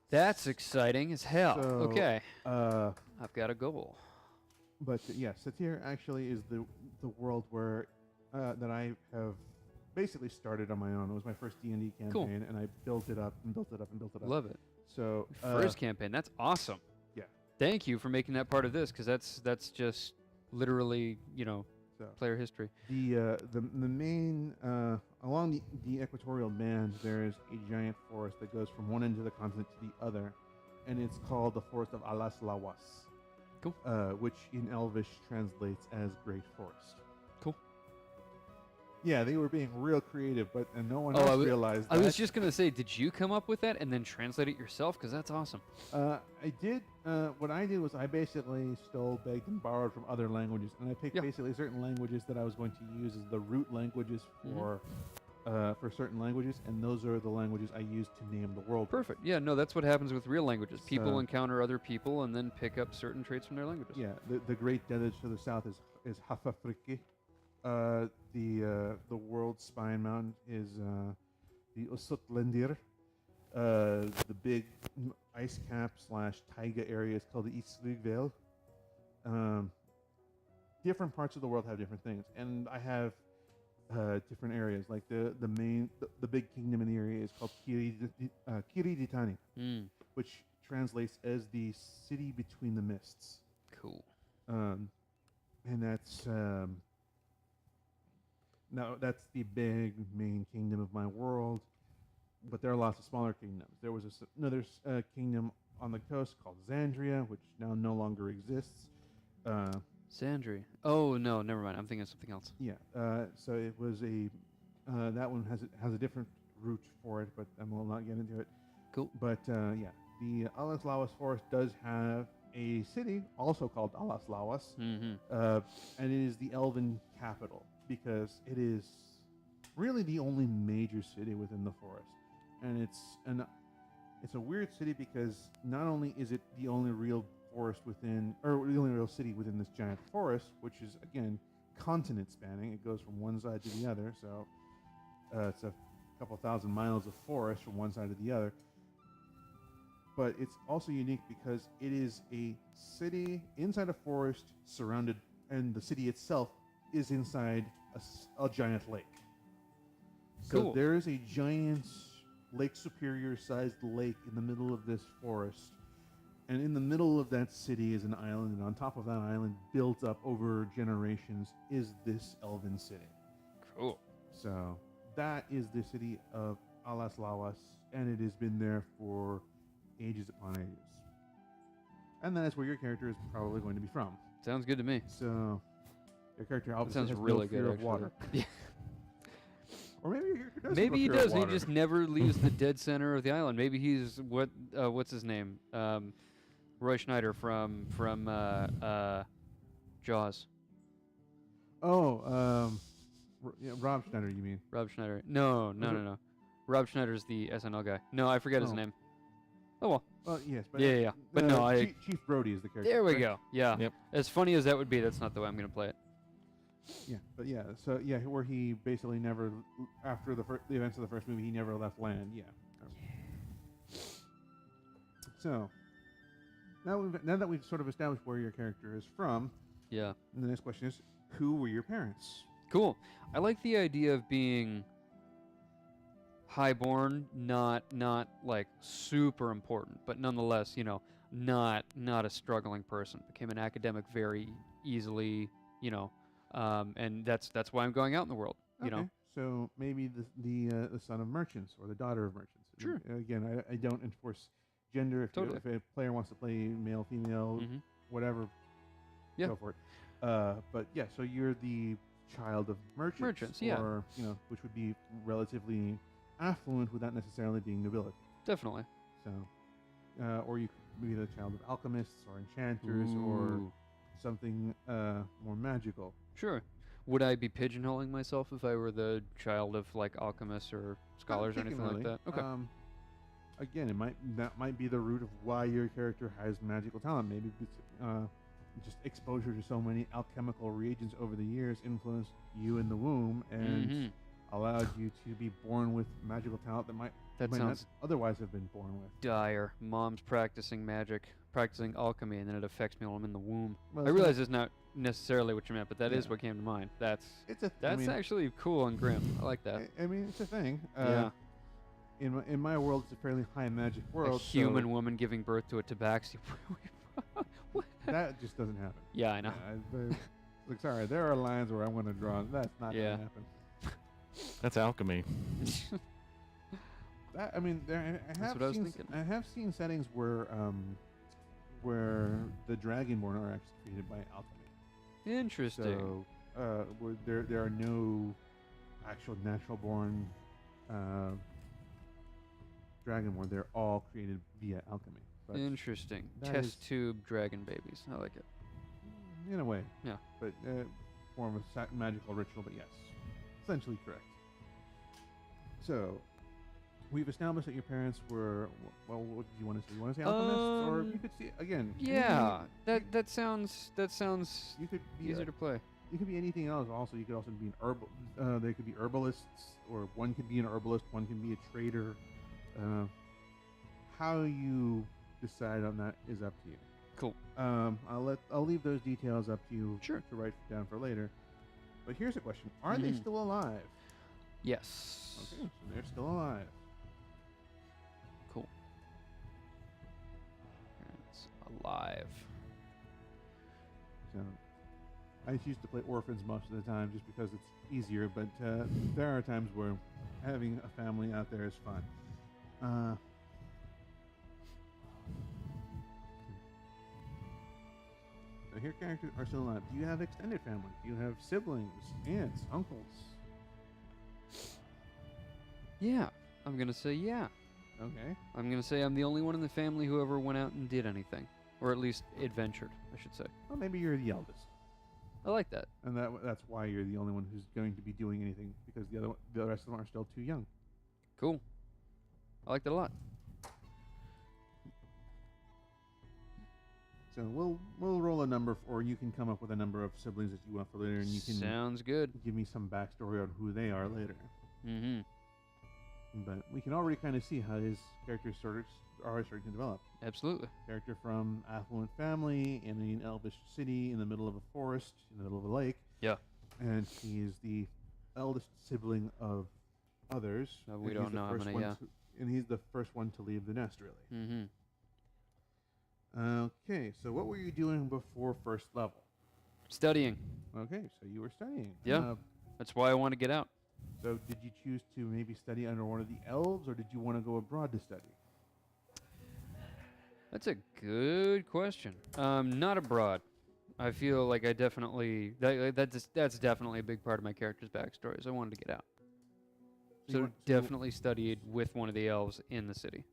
That's exciting as hell.
So,
Okay,
Uh,
I've got a goal.
but yeah, Satyr actually is the world where that I have basically started on my own. It was my first D&D campaign,
Cool.
and I built it up and built it up and built it up.
Love it.
So
First campaign. That's awesome.
yeah.
Thank you for making that part of this because that's just literally
So
player history.
the main along the equatorial band, there is a giant forest that goes from one end of the continent to the other, and it's called the Forest of Alas Lawas.
Cool.
Which in Elvish translates as Great Forest.
Cool.
Yeah, they were being real creative, but no one
Oh,
else realized
I
that.
was just gonna say, did you come up with that and then translate it yourself? Because that's awesome.
I did. What I did was I basically stole, begged, and borrowed from other languages, and I picked
Yeah.
basically certain languages that I was going to use as the root languages for certain languages, and those are the languages I used to name the world.
Perfect. Yeah, no, that's what happens with real languages. People
So-
encounter other people and then pick up certain traits from their languages.
Yeah, the Great Desert to the south is Hafafriki, The world's spine mountain is the Usutlendir. The big ice cap slash taiga area is called the Islugvel. Different parts of the world have different things, and I have different areas. Like the big kingdom in the area is called Kiriditani, which translates as the city between the mists.
Cool.
And that's now that's the big main kingdom of my world. But there are lots of smaller kingdoms. There was another kingdom on the coast called Xandria, which now no longer exists.
Xandria. Oh no, never mind. I'm thinking of something else.
Yeah. So it was that one has a different route for it, but I will not get into it.
Cool.
But yeah, the Alas Lawas Forest does have a city, also called Alas Lawas, and it is the Elven capital because it is really the only major city within the forest. And it's a weird city because not only is it the only real forest within, or the only real city within this giant forest, which is again continent spanning. It goes from one side to the other, so it's a couple thousand miles of forest from one side to the other. But it's also unique because it is a city inside a forest surrounded, and the city itself is inside a giant lake. So
Cool.
there is a giant Lake Superior sized lake in the middle of this forest. And in the middle of that city is an island, and on top of that island, built up over generations, is this elven city.
Cool.
So that is the city of Alas Lawas, and it has been there for ages upon ages. And that is where your character is probably going to be from.
Sounds good to me.
So your character obviously
Sounds
has
really
no fear
good,
of water.
Yeah.
Or maybe your character does.
Maybe he
have no fear
does.
of
He
water.
just never leaves the dead center of the island. Maybe he's what's his name? Roy Schneider from Jaws.
Oh, Rob Schneider, you mean?
Rob Schneider. No. Rob Schneider's the SNL guy. No, I forget his
Oh.
name. Oh well.
Well, yes, but
Yeah. But no,
Chief Brody is the character.
There we
correct?
go. Yeah.
Yep.
As funny as that would be, that's not the way I'm gonna play it.
Yeah, but yeah, so yeah, where he basically never, after the events of the first movie, he never left land. Yeah. So now that we've sort of established where your character is from,
Yeah.
the next question is, who were your parents?
Cool. I like the idea of being highborn, not like super important, but nonetheless, not a struggling person. Became an academic very easily, and that's why I'm going out in the world.
Okay. So maybe the son of merchants or the daughter of merchants.
Sure.
Again, I don't enforce gender. If a player wants to play male, female, whatever,
Yeah.
go for it. But yeah, so you're the child of merchants.
Merchants, yeah.
Or, which would be relatively affluent without necessarily being nobility.
Definitely.
So, or you could be the child of alchemists or enchanters or
Ooh.
something more magical.
Sure. Would I be pigeonholing myself if I were the child of like alchemists or scholars or anything like that? Okay.
Again, that might be the root of why your character has magical talent. Maybe it's, just exposure to so many alchemical reagents over the years influenced you in the womb and allowed you to be born with magical talent that might
That
not
sounds
otherwise have been born with.
dire. Mom's practicing magic, practicing alchemy, and then it affects me while I'm in the womb.
Well,
I
it's
realize it's not necessarily what you meant, but that is
Yeah.
what came to mind. That's
It's
actually cool and grim. I like that.
I mean, it's a thing.
Yeah.
In my world, it's a fairly high magic
A
world.
human
so
woman giving birth to a tabaxi. What?
that just doesn't happen.
Yeah, I know.
Like, sorry, there are lines where I'm going to draw. That's not
Yeah.
going to happen.
That's alchemy.
I mean,
That's what I was thinking.
I have seen settings where the Dragonborn are actually created by alchemy.
Interesting.
So where there are no actual natural born Dragonborn. They're all created via alchemy. But
Interesting.
that
Test
is-
tube dragon babies. I like it.
in a way,
Yeah.
but form of magical ritual. But yes, essentially correct. So we've established that your parents were. Well, what did you want to say? You want to say alchemists, or you could see again?
Yeah. That sounds
You could be
easier to play.
it could be anything else. Also, you could also be an herbal. They could be herbalists, or one could be an herbalist, one can be a trader. How you decide on that is up to you.
Cool.
I'll leave those details up to you
Sure.
to write down for later. But here's a question: are they still alive?
Yes.
Okay, so they're still alive.
Cool. It's alive.
So I used to play orphans most of the time just because it's easier, but there are times where having a family out there is fun. So here characters are still alive. Do you have extended family? Do you have siblings, aunts, uncles?
Yeah. I'm going to say yeah.
Okay.
I'm going to say I'm the only one in the family who ever went out and did anything. Or at least adventured, I should say.
Well, maybe you're the eldest.
I like that.
And that's why you're the only one who's going to be doing anything, because the rest of them are still too young.
Cool. I like that a lot.
So we'll roll a number, or you can come up with a number of siblings that you want for later, and you can
Sounds good.
give me some backstory on who they are later.
Mm-hmm.
But we can already kind of see how his character are starting to develop.
Absolutely.
Character from affluent family in an elvish city in the middle of a forest, in the middle of a lake.
Yeah.
And he is the eldest sibling of others.
We don't know how many, yeah.
And he's the first one to leave the nest, really.
Mm-hmm.
Okay, so what were you doing before first level?
Studying.
Okay, so you were studying.
Yeah. That's why I want to get out.
So did you choose to maybe study under one of the elves, or did you want to go abroad to study?
That's a good question. Not abroad. I feel like I definitely that's definitely a big part of my character's backstory. Is I wanted to get out. So definitely studied with one of the elves in the city.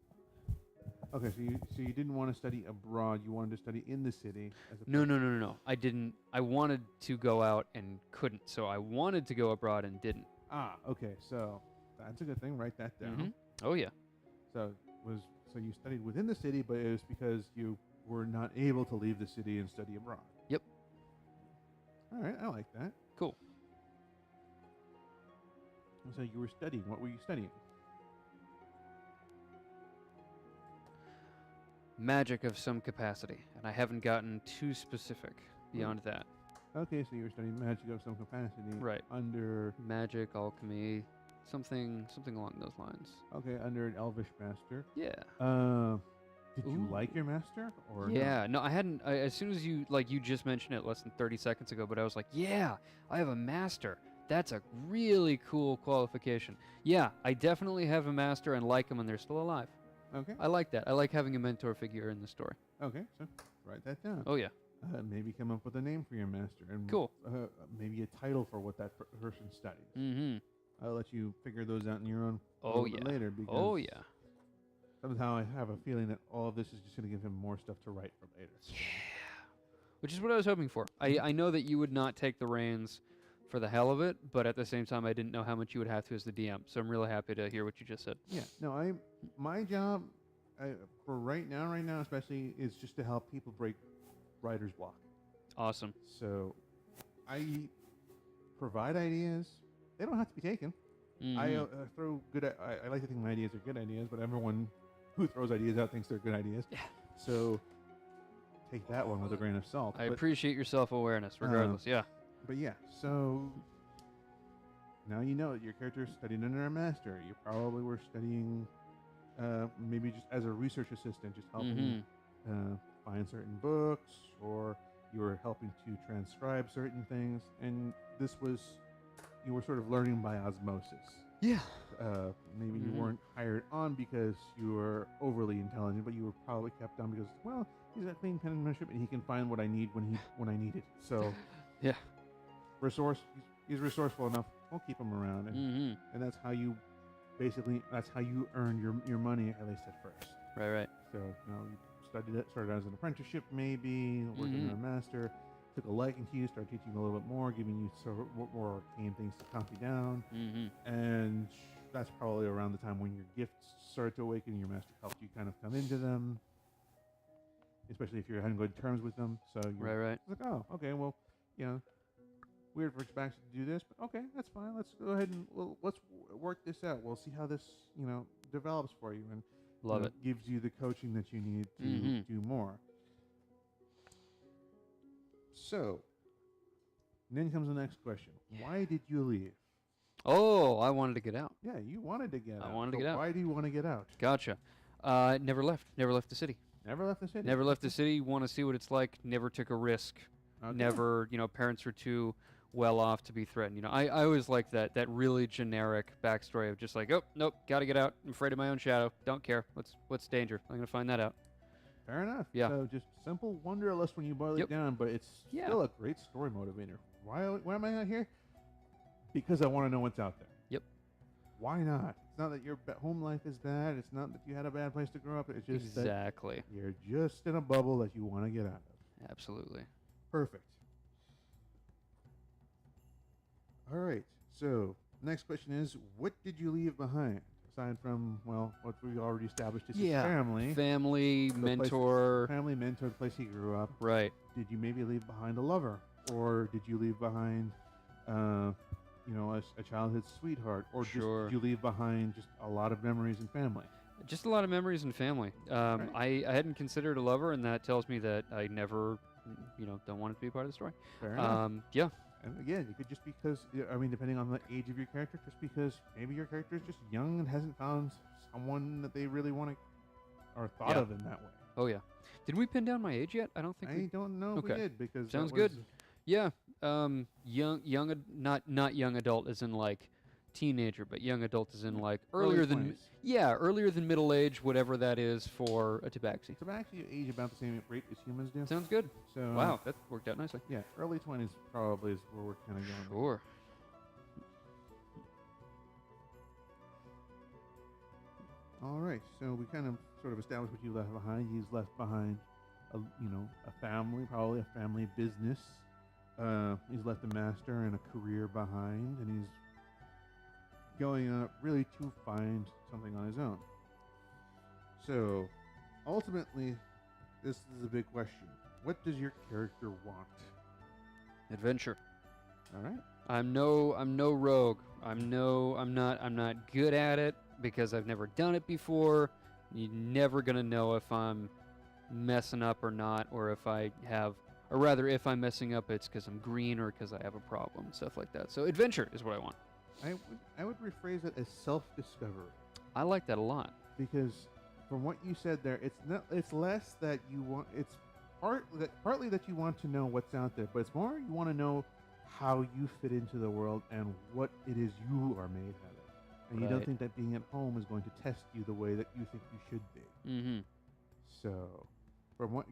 Okay, so you didn't want to study abroad. You wanted to study in the city.
No. I didn't. I wanted to go out and couldn't. So I wanted to go abroad and didn't.
Ah, okay. So that's a good thing. Write that down.
Mm-hmm. Oh yeah.
So you studied within the city, but it was because you were not able to leave the city and study abroad.
Yep.
All right, I like that.
Cool.
So you were studying. What were you studying?
Magic of some capacity, and I haven't gotten too specific beyond that.
Okay, so you were studying magic of some capacity.
Right.
Under
magic, alchemy, something along those lines.
Okay, under an elvish master.
Yeah.
Did you like your master or
Yeah, no, I hadn't. As soon as you just mentioned it less than 30 seconds ago, but I was like, yeah, I have a master. That's a really cool qualification. Yeah, I definitely have a master and like them, and they're still alive.
Okay.
I like that. I like having a mentor figure in the story.
Okay, so write that down.
Oh yeah.
Maybe come up with a name for your master, and
cool.
Maybe a title for what that person studies.
Mm-hmm.
I'll let you figure those out in your own later.
Because
somehow I have a feeling that all of this is just going to give him more stuff to write for later.
Yeah. Which is what I was hoping for. I know that you would not take the reins for the hell of it, but at the same time, I didn't know how much you would have to as the DM. So I'm really happy to hear what you just said.
Yeah. No, my job for right now especially is just to help people break writer's block.
Awesome.
So I provide ideas. They don't have to be taken.
Mm-hmm.
I throw good. I like to think my ideas are good ideas, but everyone who throws ideas out thinks they're good ideas.
Yeah.
So take that one with a grain of salt.
I appreciate your self-awareness, regardless. Yeah.
But yeah, so now you know that your character studied under a master. You probably were studying, maybe just as a research assistant, just helping find certain books, or you were helping to transcribe certain things, and you were sort of learning by osmosis.
Yeah.
Maybe you weren't hired on because you were overly intelligent, but you were probably kept on because, well, he's got clean penmanship and he can find what I need when I need it. So
yeah.
He's resourceful enough. We'll keep him around, and that's how you earn your money, at least at first.
Right.
So you started as an apprenticeship, maybe worked under a master, took a liking to you, started teaching you a little bit more, giving you sort of more arcane things to copy down, and that's probably around the time when your gifts started to awaken. Your master helped you kind of come into them, especially if you're on good terms with them. So you're
right.
like, oh, okay, well, weird for Baxter to do this, but okay, that's fine. Let's go ahead and let's work this out. We'll see how this develops for you, and
Love it.
gives you the coaching that you need to do more. So, then comes the next question: Why did you leave?
Oh, I wanted to get out.
Yeah, you wanted to get out.
I wanted to get out.
Why do you want to get out?
Gotcha. Never left the city.
Never left the city.
Never left the city. Want to see what it's like. Never took a risk.
Okay.
Never, parents were too well off to be threatened. I always liked that really generic backstory of just like, oh, nope, got to get out. I'm afraid of my own shadow. Don't care. What's danger? I'm going to find that out.
Fair enough.
Yeah.
So just simple wonderlust when you boil it down, but it's still a great story motivator. Why am I out here? Because I want to know what's out there.
Yep.
Why not? It's not that your home life is bad. It's not that you had a bad place to grow up. It's just
exactly.
that you're just in a bubble that you want to get out of.
Absolutely.
Perfect. All right. So next question is, what did you leave behind? Aside from, what we already established is his family.
Family, mentor.
Family, mentor, the place he grew up.
Right.
Did you maybe leave behind a lover? Or did you leave behind, a childhood sweetheart? Or did you leave behind just a lot of memories and family?
Just a lot of memories and family.
Right.
I hadn't considered a lover, and that tells me that I never, don't want it to be part of the story.
Fair enough.
Yeah.
And again, you could just because, depending on the age of your character, just because maybe your character is just young and hasn't found someone that they really want to, or thought of in that way.
Oh, yeah. Did we pin down my age yet? I don't think
I don't know if we did, because
sounds good. Yeah. Not young adult as in like teenager, but young adult as in like earlier than middle age, whatever that is for a tabaxi.
Tabaxi age about the same rate as humans do.
Sounds good.
So
wow, that worked out nicely.
Yeah, early 20s probably is where we're kind of going.
Sure.
All right, so we kind of sort of established what you left behind. He's left behind, a family, probably a family business. He's left a master and a career behind, and he's going out really to find something on his own. So, ultimately, this is a big question. What does your character want?
Adventure.
All right.
I'm no rogue. I'm not good at it because I've never done it before. You're never gonna know if I'm messing up or not, or if I have, or rather, if I'm messing up, it's because I'm green or because I have a problem, stuff like that. So adventure is what I want.
I would rephrase it as self-discovery.
I like that a lot.
Because from what you said there, it's less that you want, it's partly that you want to know what's out there, but it's more you want to know how you fit into the world and what it is you are made out of. And you don't think that being at home is going to test you the way that you think you should be.
Mm-hmm.
So,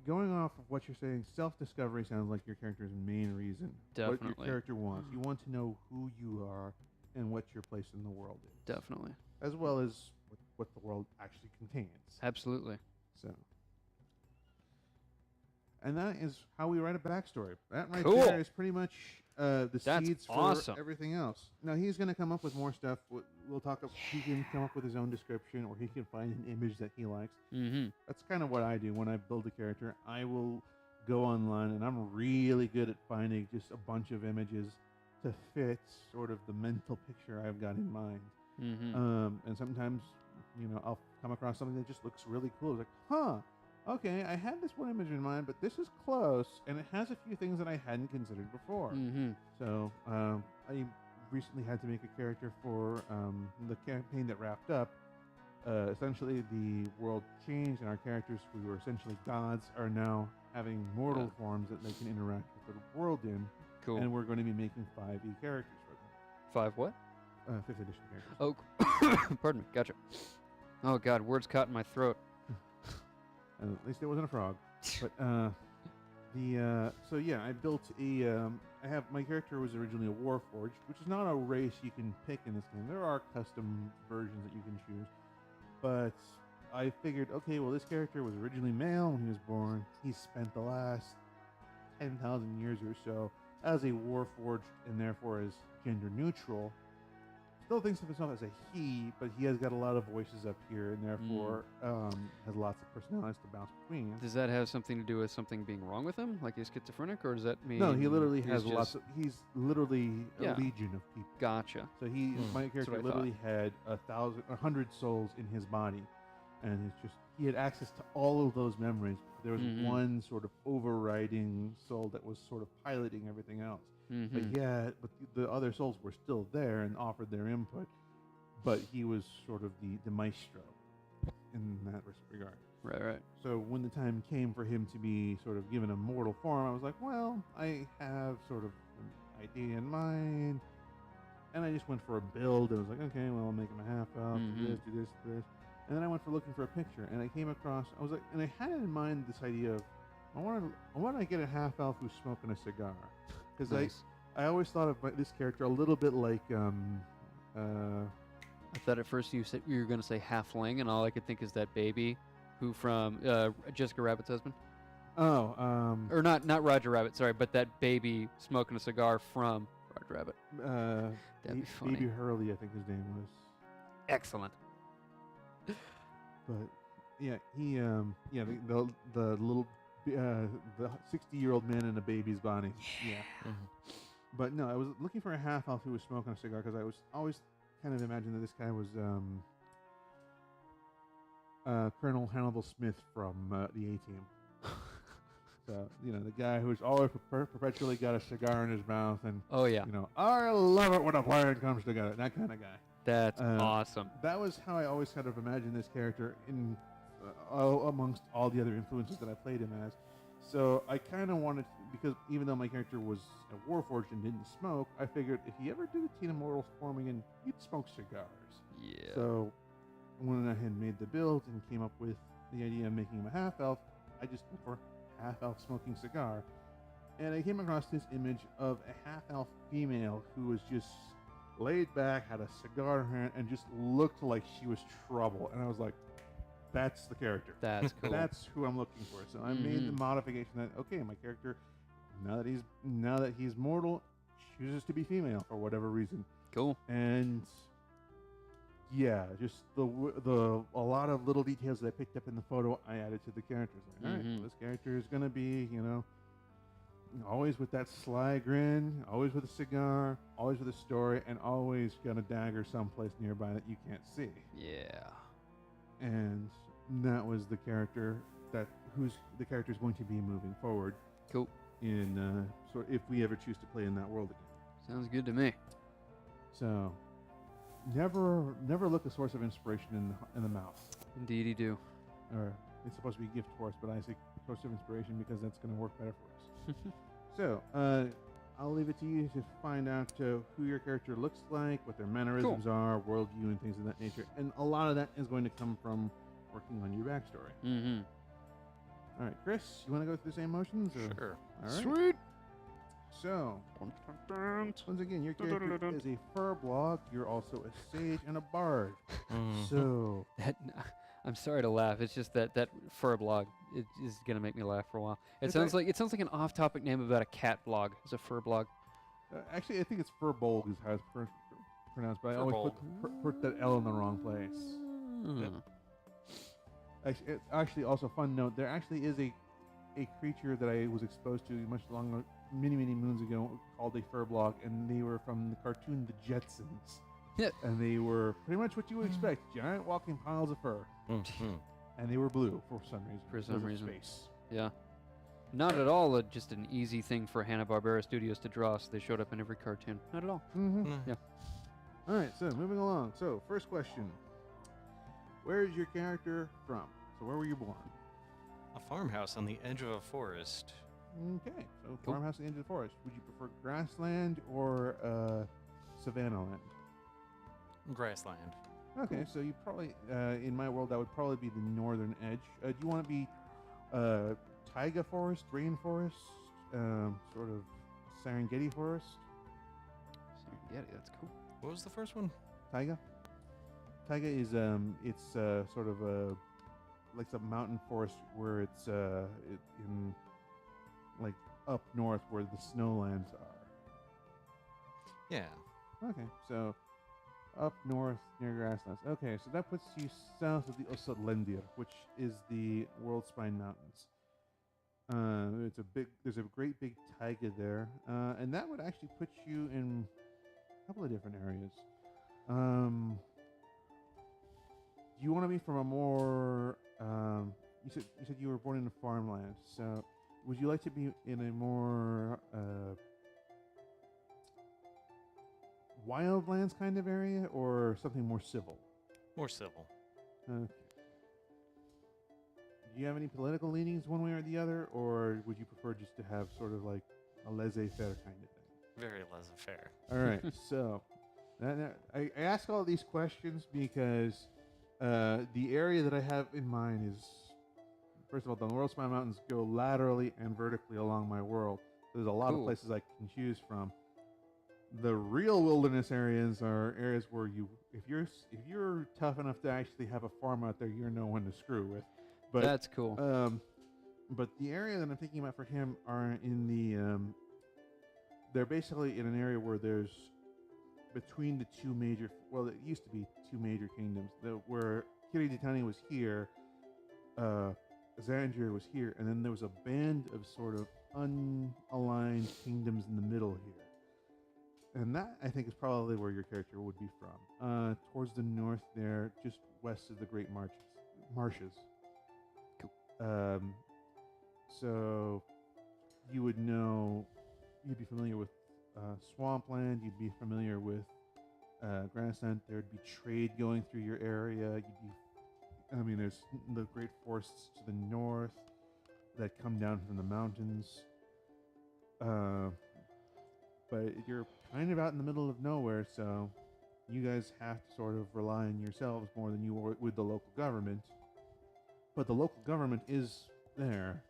going off of what you're saying, self-discovery sounds like your character's main reason.
Definitely.
What your character wants. You want to know who you are and what your place in the world is.
Definitely.
As well as what the world actually contains.
Absolutely.
So. And that is how we write a backstory. That right
Cool.
there is pretty much the seeds
awesome.
for everything else. Now, he's going to come up with more stuff. We'll talk. He can come up with his own description, or he can find an image that he likes.
Mm-hmm.
That's kind of what I do when I build a character. I will go online, and I'm really good at finding just a bunch of images to fit sort of the mental picture I've got in mind.
Mm-hmm.
And sometimes, I'll come across something that just looks really cool. It's like, okay, I had this one image in mind, but this is close, and it has a few things that I hadn't considered before.
Mm-hmm.
So I recently had to make a character for the campaign that wrapped up. Essentially, the world changed, and our characters, who were essentially gods, are now having mortal forms that they can interact with the world in.
Cool.
And we're going to be making 5e characters for them.
5 what?
5th edition characters.
Oh, pardon me. Gotcha. Oh, God, words caught in my throat.
At least it wasn't a frog. But so yeah, I built I have my character was originally a Warforged, which is not a race you can pick in this game. There are custom versions that you can choose, but I figured, okay, well, this character was originally male when he was born. He spent the last 10,000 years or so as a Warforged, and therefore is gender neutral. still thinks of himself as a he, but he has got a lot of voices up here, and therefore has lots of personalities to bounce between.
Does that have something to do with something being wrong with him, like he's schizophrenic, or does that mean?
No, he literally
he's
has
just,
lots of. He's literally
Yeah.
a legion of people.
Gotcha.
So my character
what I
literally had 100 souls in his body, and it's just he had access to all of those memories. There was one sort of overriding soul that was sort of piloting everything else. But the other souls were still there and offered their input, but he was sort of the maestro in that regard.
Right.
So when the time came for him to be sort of given a mortal form, I was like, well, I have sort of an idea in mind, and I just went for a build, and I was like, okay, well, I'll make him a half elf, do this, do this. And then I went for looking for a picture, and I came across, I was like, and I had in mind this idea of, I want to get a half elf who's smoking a cigar. Because
Nice.
I always thought of this character a little bit like
I thought at first you were going to say halfling, and all I could think is that baby, who from Jessica Rabbit's husband. Or not Roger Rabbit, sorry, but that baby smoking a cigar from Roger Rabbit. That'd be funny.
Baby Hurley, I think his name was.
Excellent.
But yeah, he the little the 60-year-old man in a baby's body. Yeah. But no, I was looking for a half elf who was smoking a cigar because I was always kind of imagined that this guy was Colonel Hannibal Smith from the A-Team. So, the guy who's always perpetually got a cigar in his mouth and,
Oh, yeah.
I love it when a plan comes together. That kind of guy.
That's awesome.
That was how I always kind of imagined this character in amongst all the other influences that I played him as. So I kind of wanted, because even though my character was a Warforged and didn't smoke, I figured if he ever did the Teen Immortals form again, he'd smoke cigars.
Yeah.
So when I had made the build and came up with the idea of making him a half-elf, I just went for half-elf smoking cigar. And I came across this image of a half-elf female who was just laid back, had a cigar in her hand, and just looked like she was trouble. And I was like, that's the character.
That's cool.
That's who I'm looking for. So I made the modification that, okay, my character, now that he's mortal, chooses to be female for whatever reason.
Cool.
And yeah, just a lot of little details that I picked up in the photo, I added to the characters. Like, all right, well, this character is gonna be, always with that sly grin, always with a cigar, always with a story, and always got a dagger someplace nearby that you can't see.
Yeah.
And that was the character who's the character is going to be moving forward.
Cool.
In if we ever choose to play in that world again.
Sounds good to me.
So, never look a source of inspiration in the mouth.
Indeed, you do.
Or it's supposed to be a gift for us, but I say source of inspiration because that's going to work better for us. So, I'll leave it to you to find out who your character looks like, what their mannerisms are, worldview, and things of that nature. And a lot of that is going to come from working on your backstory. All right, Chris, you want to go through the same motions? Or?
Sure.
All right.
Sweet.
So, once again, your character is a furblog. You're also a sage and a bard. So,
I'm sorry to laugh. It's just that fur blog it is gonna make me laugh for a while. It sounds like an off-topic name about a cat blog. It's a fur blog.
Actually, I think it's furbolg is how it's pronounced, but I always put that L in the wrong place. Actually, also fun note: there actually is a creature that I was exposed to many moons ago called a furblog, and they were from the cartoon The Jetsons.
Yeah.
And they were pretty much what you would expect: giant walking piles of fur. And they were blue for some reason.
For some reason.
Space.
Yeah. Not at all just an easy thing for Hanna-Barbera Studios to draw, so they showed up in every cartoon. Not at all. Yeah.
All right, so moving along. So, first question. Where is your character from? So, where were you born?
A farmhouse on the edge of a forest.
Okay, so
Cool.
farmhouse at the edge of the forest. Would you prefer grassland or savanna land?
Grassland.
Okay, so you probably, in my world, that would probably be the northern edge. Do you want to be taiga forest, rainforest, sort of Serengeti forest?
Serengeti, that's cool.
What was the first one?
Taiga? Taiga is, it's sort of like a mountain forest where it's in, like, up north where the snowlands are.
Yeah.
Okay, so up north near grasslands. Okay, so that puts you south of the Osatlendir, which is the World Spine Mountains. There's a great big taiga there, and that would actually put you in a couple of different areas. Do you want to be from a more you said you were born in a farmland, so would you like to be in a more wildlands kind of area, or something more civil?
More civil.
Okay. Do you have any political leanings one way or the other, or would you prefer just to have sort of like a laissez-faire kind of thing?
Very laissez-faire.
All right, so I ask all these questions because the area that I have in mind is, first of all, the World Spine Mountains go laterally and vertically along my world. There's a lot of places I can choose from. The real wilderness areas are areas where if you're tough enough to actually have a farm out there, you're no one to screw with. But
That's cool.
But the area that I'm thinking about for him are in the they're basically in an area where there's between the two major, well, it used to be two major kingdoms, where Kiriditani was here, Xandria was here, and then there was a band of sort of unaligned kingdoms in the middle here. And that, I think, is probably where your character would be from. Towards the north there, just west of the Great Marshes.
Cool.
So you would know, you'd be familiar with swampland, you'd be familiar with grassland, there'd be trade going through your area, there's the great forests to the north that come down from the mountains. But you're kind of out in the middle of nowhere, so you guys have to sort of rely on yourselves more than you would the local government. But the local government is there.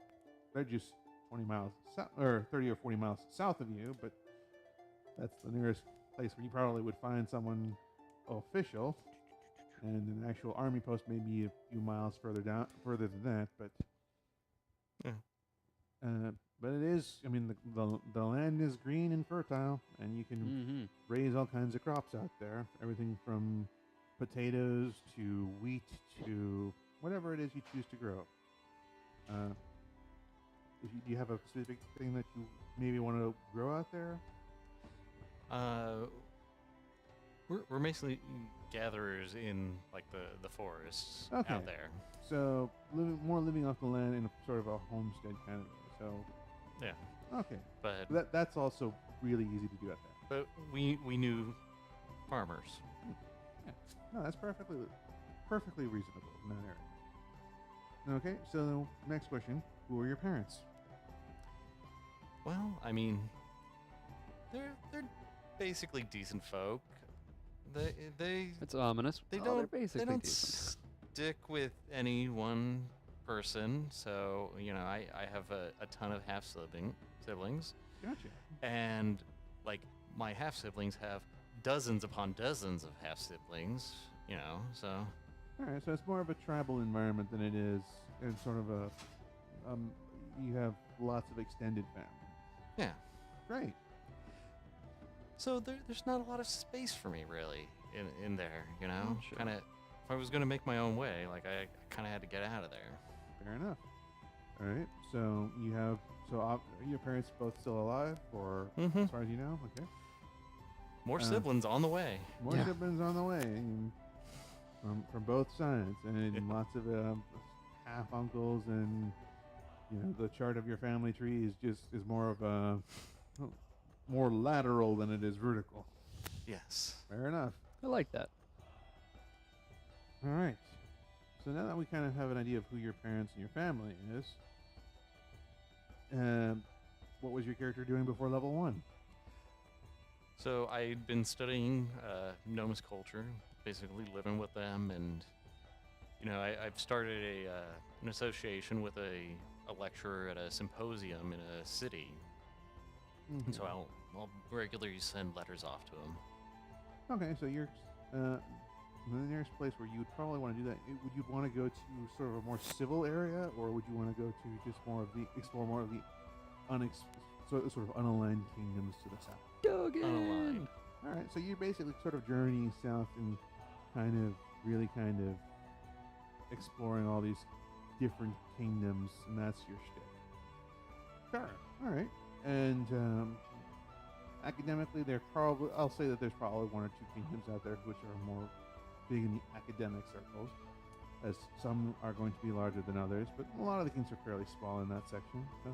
They're just 20 miles south, or 30 or 40 miles south of you, but that's the nearest place where you probably would find someone official. And an actual army post may be a few miles further than that, but but it is, the land is green and fertile, and you can raise all kinds of crops out there. Everything from potatoes to wheat to whatever it is you choose to grow. Do you have a specific thing that you maybe want to grow out there?
We're basically gatherers in like the forests out there.
So living off the land in a sort of a homestead kind of way. So
yeah.
Okay.
But
that's also really easy to do out there.
But we knew farmers.
Yeah. No, that's perfectly reasonable in that area. Okay, so next question: who are your parents?
Well, they're basically decent folk. They
It's ominous.
They
Oh,
don't
they're basically
they don't
decent.
stick with any one person. So I have a ton of half siblings.
Gotcha.
And like my half siblings have dozens upon dozens of half siblings. So.
All right, so it's more of a tribal environment than it is, and sort of a you have lots of extended family.
Yeah.
Great.
So there's not a lot of space for me really in there,
Sure.
Kind of. If I was gonna make my own way, like I kind of had to get out of there.
Fair enough. All right, so are your parents both still alive, or as far as you know? Okay.
More siblings on the way.
More siblings on the way, and from both sides, and lots of half uncles, and the chart of your family tree is more of a more lateral than it is vertical.
Yes.
Fair enough.
I like that.
All right. So now that we kind of have an idea of who your parents and your family is, what was your character doing before level 1?
So I'd been studying Gnomes culture, basically living with them, and I've started an association with a lecturer at a symposium in a city, and so I'll regularly send letters off to him.
Okay, so you're the nearest place where you would probably want to do that. Would you want to go to sort of a more civil area, or would you want to go to just explore more of the sort of unaligned kingdoms to the south?
Dogan!
Unaligned.
All right, so you're basically sort of journeying south and really kind of exploring all these different kingdoms, and that's your shtick. Sure. All right. And academically, I'll say that there's probably one or two kingdoms out there which are more big in the academic circles, as some are going to be larger than others, but a lot of the kings are fairly small in that section. So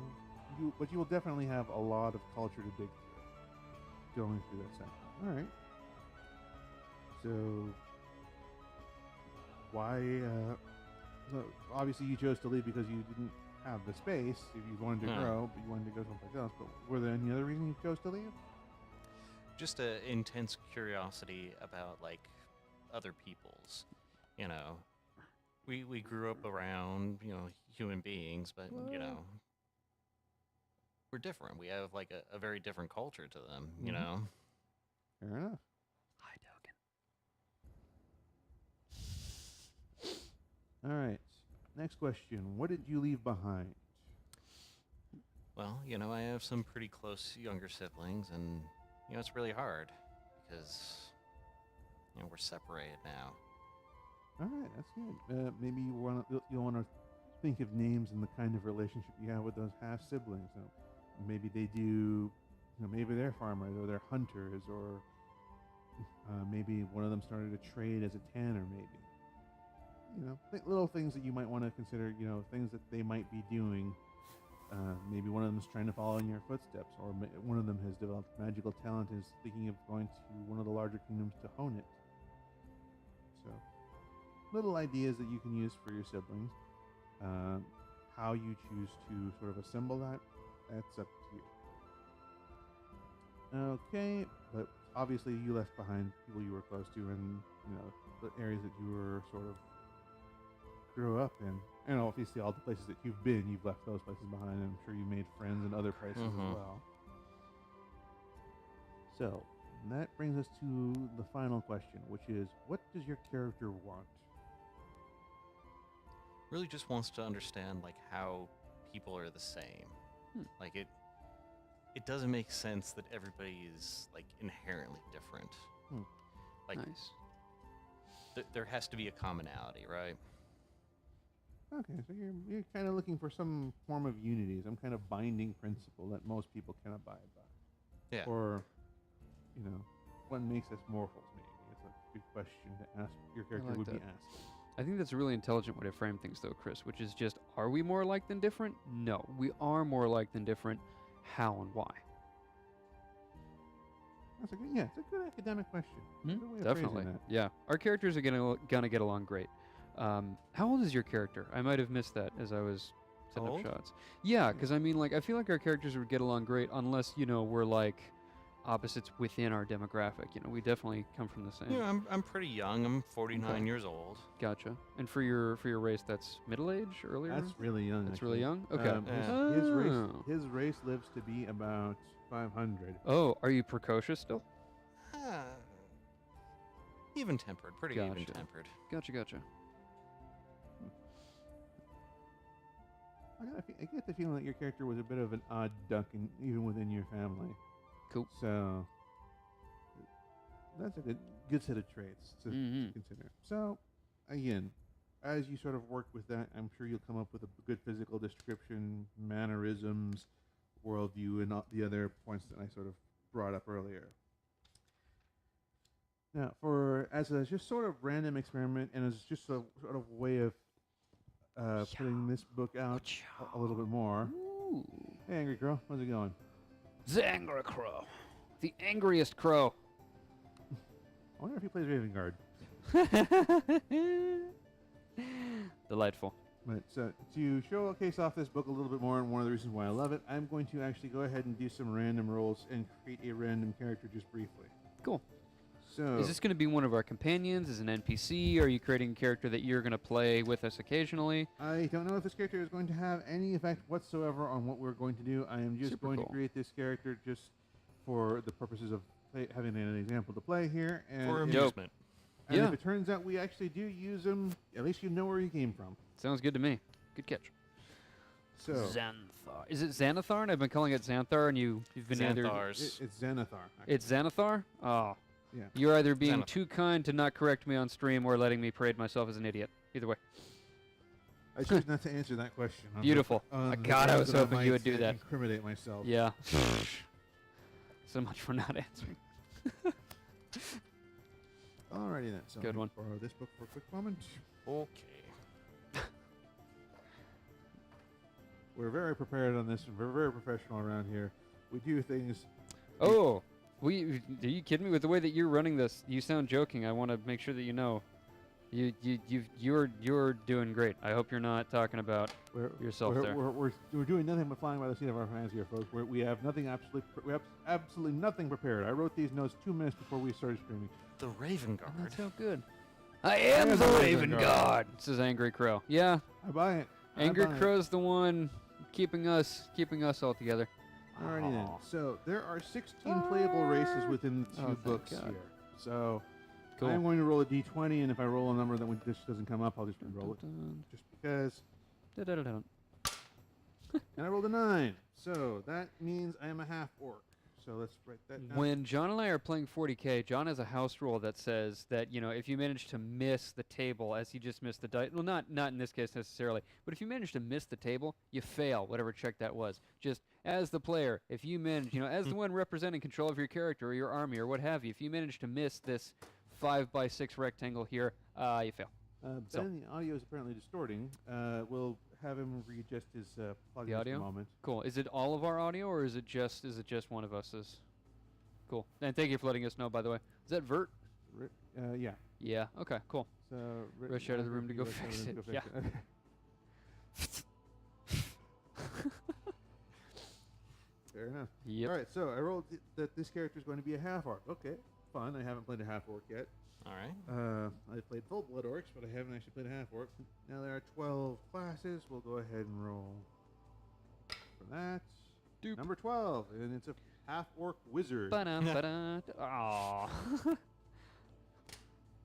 but you will definitely have a lot of culture to dig through going through that section. All right. So why? So obviously, you chose to leave because you didn't have the space. If you wanted to grow, but you wanted to go someplace else. But were there any other reason you chose to leave?
Just an intense curiosity about like other peoples. You know, we grew up around human beings, but we're different. We have like a very different culture to them. You know.
Fair enough.
Hi, Dogan.
All right. Next question. What did you leave behind?
Well, I have some pretty close younger siblings, and it's really hard because we're separated now.
All right, that's good. Maybe you'll want to think of names and the kind of relationship you have with those half siblings. Maybe they do, maybe they're farmers or they're hunters, or maybe one of them started a trade as a tanner. Maybe little things that you might want to consider. Things that they might be doing. Maybe one of them is trying to follow in your footsteps, or one of them has developed magical talent and is thinking of going to one of the larger kingdoms to hone it. So, little ideas that you can use for your siblings. How you choose to sort of assemble that's up to you. Okay, but obviously you left behind people you were close to, and the areas that you were sort of grew up in. And obviously all the places that you've been, you've left those places behind, and I'm sure you made friends in other places as well. So, that brings us to the final question, which is, what does your character want?
Really just wants to understand like how people are the same. Like it doesn't make sense that everybody is like inherently different. Like
Nice.
There has to be a commonality, right?
Okay, so you're kind of looking for some form of unity, some kind of binding principle that most people can abide by.
Yeah.
Or, what makes us mortals, maybe? It's a good question to ask. Your character
like
would be
that.
asking.
I think that's a really intelligent way to frame things, though, Chris, which is just, are we more alike than different? No, we are more alike than different. How and why?
It's a good academic question. Good way of
Definitely.
phrasing that.
Yeah. Our characters are gonna get along great. How old is your character? I might have missed that as I was setting up
Old?
shots. Yeah, because I feel like our characters would get along great unless, we're like opposites within our demographic. We definitely come from the same.
Yeah, I'm pretty young. I'm 49
Okay.
years old.
Gotcha. And for your race, that's middle age, earlier?
That's really young.
That's
actually.
really young? Okay.
His race lives to be about 500.
Oh, are you precocious still?
Even tempered, pretty
Gotcha.
even tempered.
Gotcha.
I get the feeling that your character was a bit of an odd duck, even within your family.
Cool.
So that's a good set of traits to consider. So again, as you sort of work with that, I'm sure you'll come up with a good physical description, mannerisms, worldview, and all the other points that I sort of brought up earlier. Now, as a just sort of random experiment, and as just a sort of way of putting this book out a little bit more.
Ooh.
Hey, Angry Crow, how's it going?
The Angry Crow. The angriest crow.
I wonder if he plays Raven Guard.
Delightful.
But to showcase off this book a little bit more, and one of the reasons why I love it, I'm going to actually go ahead and do some random rolls and create a random character just briefly.
Cool.
So,
Is this going to be one of our companions? Is an NPC? Are you creating a character that you're going to play with us occasionally?
I don't know if this character is going to have any effect whatsoever on what we're going to do. I am just
Super
going
cool.
to create this character just for the purposes of having an example to play here. And
For
if-
amusement.
And
Yeah.
if it turns out we actually do use him, at least you know where he came from.
Sounds good to me. Good catch.
So
Xanathar. Is it Xanathar? And I've been calling it Xanthar, and you've been either...
Xanthars.
it's Xanathar. Actually.
It's Xanathar? Oh.
Yeah.
You're either being
Xanathar.
too kind to not correct me on stream or letting me parade myself as an idiot. Either way.
I choose not to answer that question.
Beautiful. God, I was hoping you would do that.
Incriminate myself.
Yeah. So much for not answering.
Alrighty then. So
Good
let me
one.
Borrow this book for a quick moment.
Okay.
We're very prepared on this, and we're very professional around here. We do things.
Oh, are you kidding me? With the way that you're running this, you sound joking. I want to make sure that you know, you're doing great. I hope you're not talking about yourself there.
We're doing nothing but flying by the seat of our pants here, folks. We have nothing absolutely nothing prepared. I wrote these notes 2 minutes before we started streaming.
The Raven Guard.
That's so good. I am the Raven Guard. Says Angry Crow. Yeah,
I buy it.
Angry Crow's the one keeping us all together.
Alrighty then. So there are 16 playable races within the two
thank
books
God.
here. So
Cool.
I'm going to roll a d20, and if I roll a number that just doesn't come up, I'll just re-roll it. Just because.
Dun-dun-dun-dun.
And I rolled a 9. So that means I am a half orc. So let's write that down.
When John and I are playing 40K, John has a house rule that says that, you know, if you manage to miss the table as he just missed the dice, well, not in this case necessarily, but if you manage to miss the table, you fail, whatever check that was. Just as the player, if you manage, you know, as the one representing control of your character or your army or what have you, if you manage to miss this 5x6 rectangle here, you fail.
Ben, the audio is apparently distorting. We'll have him readjust his plugin
The audio?
in a moment.
Cool. Is it all of our audio or is it just one of us's? Cool. And thank you for letting us know, by the way. Is that Vert?
Yeah.
Yeah. Okay. Cool.
So
Rush out of the room to go fix it. Yeah.
Fair enough.
Yep.
All right, so I rolled that this character is going to be a half orc. Okay, fun. I haven't played a half orc yet.
All right.
I played full blood orcs, but I haven't actually played a half orc. Now there are 12 classes. We'll go ahead and roll for that.
Doop.
Number 12, and it's a half orc wizard.
Ba-dum, Aw.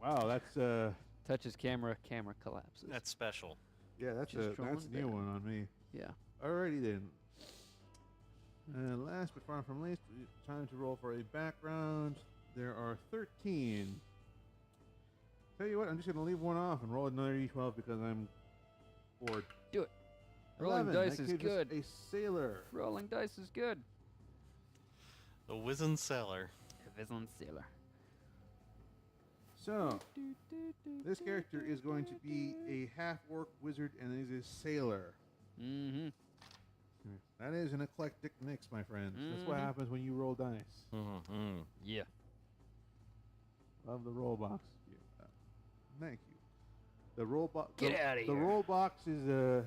Wow, that's
Touches camera collapses.
That's special.
yeah, that's
Just
a
drawing
new
down.
one on me.
Yeah.
Alrighty then. Last but far from least, time to roll for a background. There are 13. Tell you what, I'm just going to leave one off and roll another d12 because I'm bored.
Do it. Rolling
11,
dice
that
is
gives us
good.
A sailor.
Rolling dice is good.
The Wizened Sailor.
Villain sailor.
So, this character is going to be a half-orc wizard and is a sailor.
Mm-hmm.
That is an eclectic mix, my friends. That's what happens when you roll dice.
Mm-hmm.
Yeah.
Love the roll box. Yeah. Thank you. The roll box.
Get outta
The
here.
roll box is a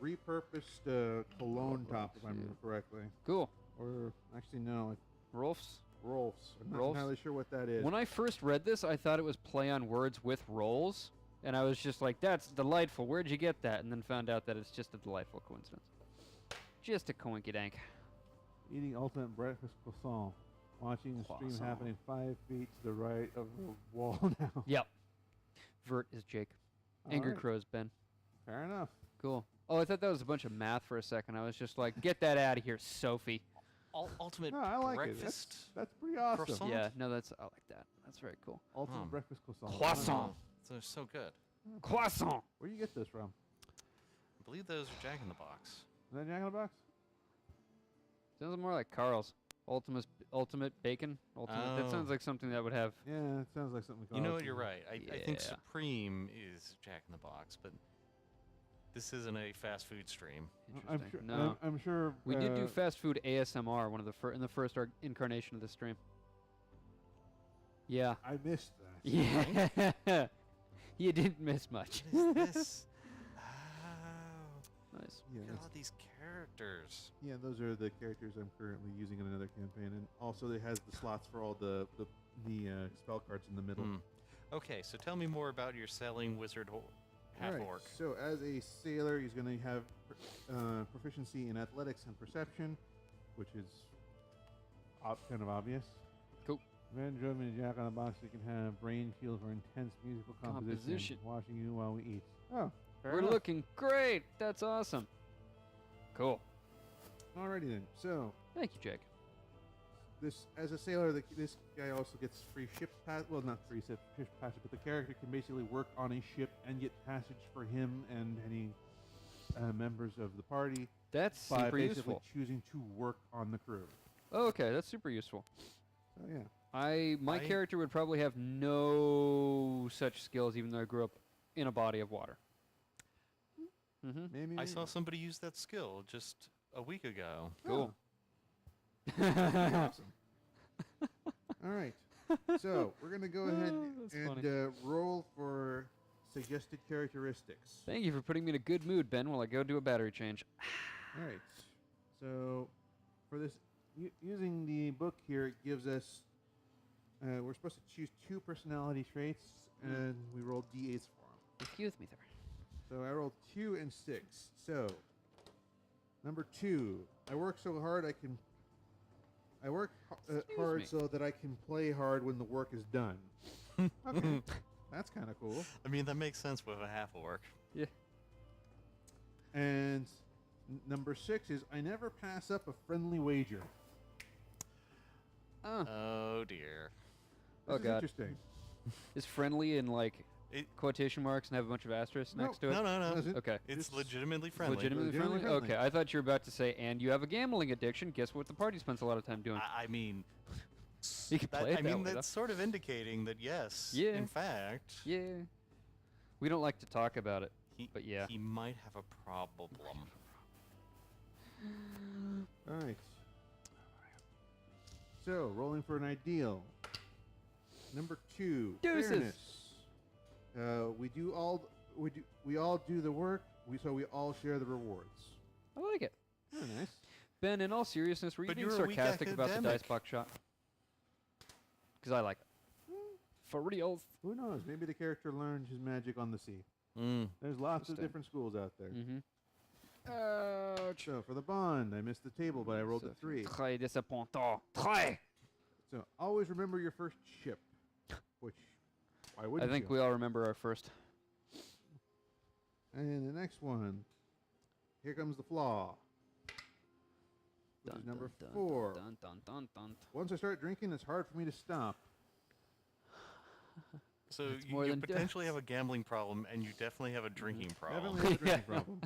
repurposed cologne top, if I remember correctly.
Cool.
Or actually, no,
Rolfs.
Rolfs. I'm not
Rolfs?
entirely sure what that is.
When I first read this, I thought it was play on words with rolls, and I was just like, "That's delightful. Where'd you get that?" And then found out that it's just a delightful coincidence. Just a coinky-dank.
Eating ultimate breakfast croissant. Watching the stream
Croissant.
happening 5 feet to the right of the wall now.
Yep. Vert is Jake. Angry
Alright.
Crow's Ben.
Fair enough.
Cool. Oh, I thought that was a bunch of math for a second. I was just like, "Get that out of here, Sophie."
Ultimate
No, I like
breakfast.
it. That's pretty awesome.
croissant?
Yeah, no, I like that. That's very cool.
Ultimate
Hmm.
breakfast croissant.
Croissant.
They're so good.
Croissant.
Where do you get this from?
I believe those are Jack in the Box.
Is that Jack in the Box?
Sounds more like Carl's. Ultimate bacon. That
Oh.
sounds like something that would have.
Yeah, it sounds like something.
You know
called
what? You're right. I think
Yeah.
Supreme is Jack in the Box, but this isn't a fast food stream.
I'm
Interesting.
sure.
No.
I'm sure.
We did do fast food ASMR, one of the in the first incarnation of the stream. Yeah.
I missed that.
Yeah. You didn't miss much.
What is this? Oh,
Nice.
Yeah,
look at
that's-
all these characters.
yeah, those are the characters I'm currently using in another campaign, and also it has the slots for all the spell cards in the middle.
Hmm. Okay, so tell me more about your selling wizard half
Alright,
orc.
So as a sailor, he's going to have proficiency in athletics and perception, which is kind of obvious.
Cool.
Van Drum and Jack on the Box, you can have brain feel for intense musical composition,
Composition.
watching you while we eat. Oh, fair
We're
enough.
looking great. That's awesome. Cool.
Alrighty then. So
Thank you, Jake.
this, as a sailor, this guy also gets free ship pass. Well, not free ship passage, but the character can basically work on a ship and get passage for him and any members of the party
That's
by
super
basically
useful.
choosing to work on the crew.
Oh, okay, that's super useful.
So yeah.
My character would probably have no such skills, even though I grew up in a body of water. Mm-hmm.
Maybe.
I saw somebody use that skill just a week ago.
Cool.
Awesome. All right. So we're gonna go ahead
That's
and
funny.
roll for suggested characteristics.
Thank you for putting me in a good mood, Ben, while I go do a battery change.
All right. So for this, using the book here, it gives us. We're supposed to choose 2 personality traits, and we roll d8s for them.
Excuse me, sir.
So I rolled 2 and 6. So number 2, I work so hard I can. I work hard
me.
so that I can play hard when the work is done. Okay, that's kind of cool.
I mean, that makes sense with a half orc.
Yeah.
And number 6 is I never pass up a friendly wager.
Oh dear.
This
Oh,
is
God.
interesting.
Is friendly in, like,
It,
quotation marks and have a bunch of asterisks
No,
next to it?
no.
Does it?
Okay.
It's
Just
legitimately friendly.
Legitimately
Legitimately
friendly?
friendly.
Okay, I thought you were about to say, and you have a gambling addiction. Guess what the party spends a lot of time doing?
I mean,
You can play it
I
that
mean,
way,
that's sort of indicating that yes,
Yeah.
in fact,
Yeah. We don't like to talk about it,
he,
but yeah.
he might have a problem.
All right. So rolling for an ideal. Number 2,
Deuces.
fairness. We all do the work. So we all share the rewards.
I like it.
Oh, nice.
Ben, in all seriousness, were you
But
being
you're a weak
sarcastic about the dice
academic.
box shot? Because I like it. For real.
Who knows? Maybe the character learned his magic on the sea.
Mm.
There's lots of
Interesting.
different schools out there.
Mm-hmm. Ouch.
So for the bond, I missed the table, but I rolled a 3.
Très disappointant. Très.
So always remember your first ship. Which, why
I
wouldn't
think
you?
we all remember our first.
And the next one. Here comes the flaw. Which is number 4.
Dun, dun, dun, dun.
Once I start drinking, it's hard for me to stop.
So
That's more
you
than
potentially have a gambling problem, and you definitely have a drinking problem.
Definitely have a drinking
Yeah.
problem.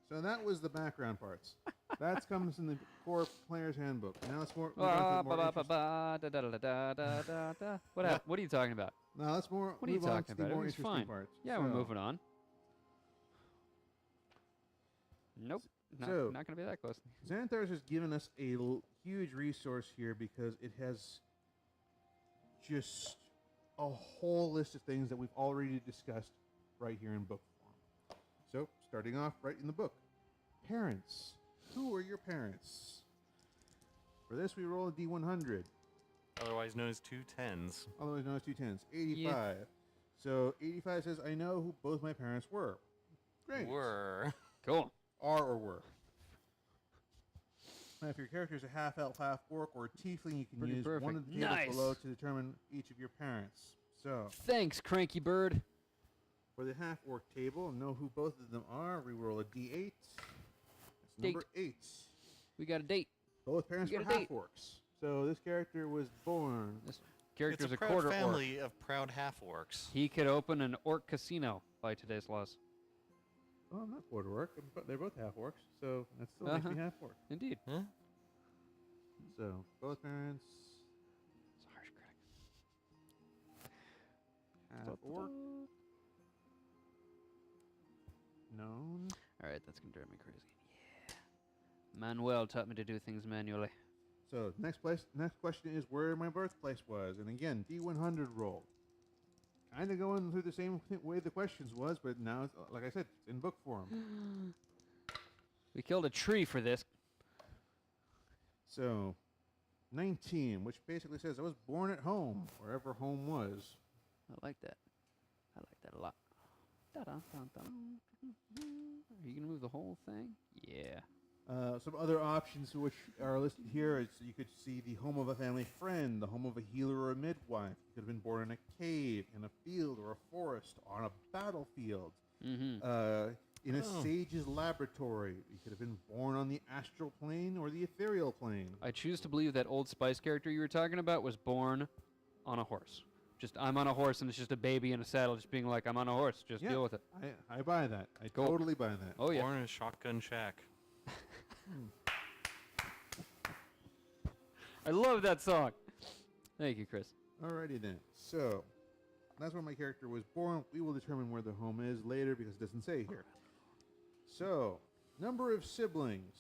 So that was the background parts. That comes in the core player's handbook. Now let's move on to the more interesting.
What happened? What are you talking about?
Now let's
What are you
move on
talking
to the
about?
more
Everything's
interesting
fine.
parts.
Yeah, we're
So,
moving on. Nope.
So-
Not gonna be that close.
Xanathar's has given us a huge resource here because it has just a whole list of things that we've already discussed right here in book form. So, starting off right in the book. Parents. Who are your parents? For this, we roll a D100,
Otherwise known as 2 10s.
otherwise known as 2 10s. 85. So, 85 says, I know who both my parents were. Great.
Were.
Cool.
Are or were. Now, if your character is a half elf, half orc, or tiefling, you can
Pretty
use one of
perfect.
the tables
Nice.
below to determine each of your parents. So,
Thanks, cranky bird.
for the half orc table, know who both of them are. We roll a d8. That's
Date.
number 8.
We got a date.
Both parents
You
were
got a
half
date.
orcs. So this character was born.
This
It's
character's
a
a
proud
quarter orc.
family of proud half orcs.
He could open an orc casino by today's laws.
Oh, I'm not quarter orc, but they're both half orcs. So that still makes me
Uh-huh.
half orc.
Indeed.
Huh?
So both parents
It's a harsh critic.
half orc. Known.
All right, that's gonna drive me crazy. Yeah. Manuel taught me to do things manually.
So next question is where my birthplace was, and again D100 roll. Kind of going through the same way the questions was, but now it's, like I said, it's in book form.
We killed a tree for this.
So 19, which basically says I was born at home, wherever home was.
I like that. I like that a lot. Da-dum-dum-dum. Are you gonna move the whole thing? Yeah.
Some other options which are listed here is you could see the home of a family friend, the home of a healer or a midwife. You could have been born in a cave, in a field or a forest, on a battlefield.
Mm-hmm.
in a sage's laboratory. You could have been born on the astral plane or the ethereal plane.
I choose to believe that Old Spice character you were talking about was born on a horse. Just, I'm on a horse, and it's just a baby in a saddle just being like, I'm on a horse. Just deal with it.
I buy that. I
Cool.
totally buy that.
Oh, yeah.
Born in a shotgun shack.
I love that song. Thank you, Chris.
Alrighty then. So, that's where my character was born. We will determine where the home is later because it doesn't say here. So, number of siblings.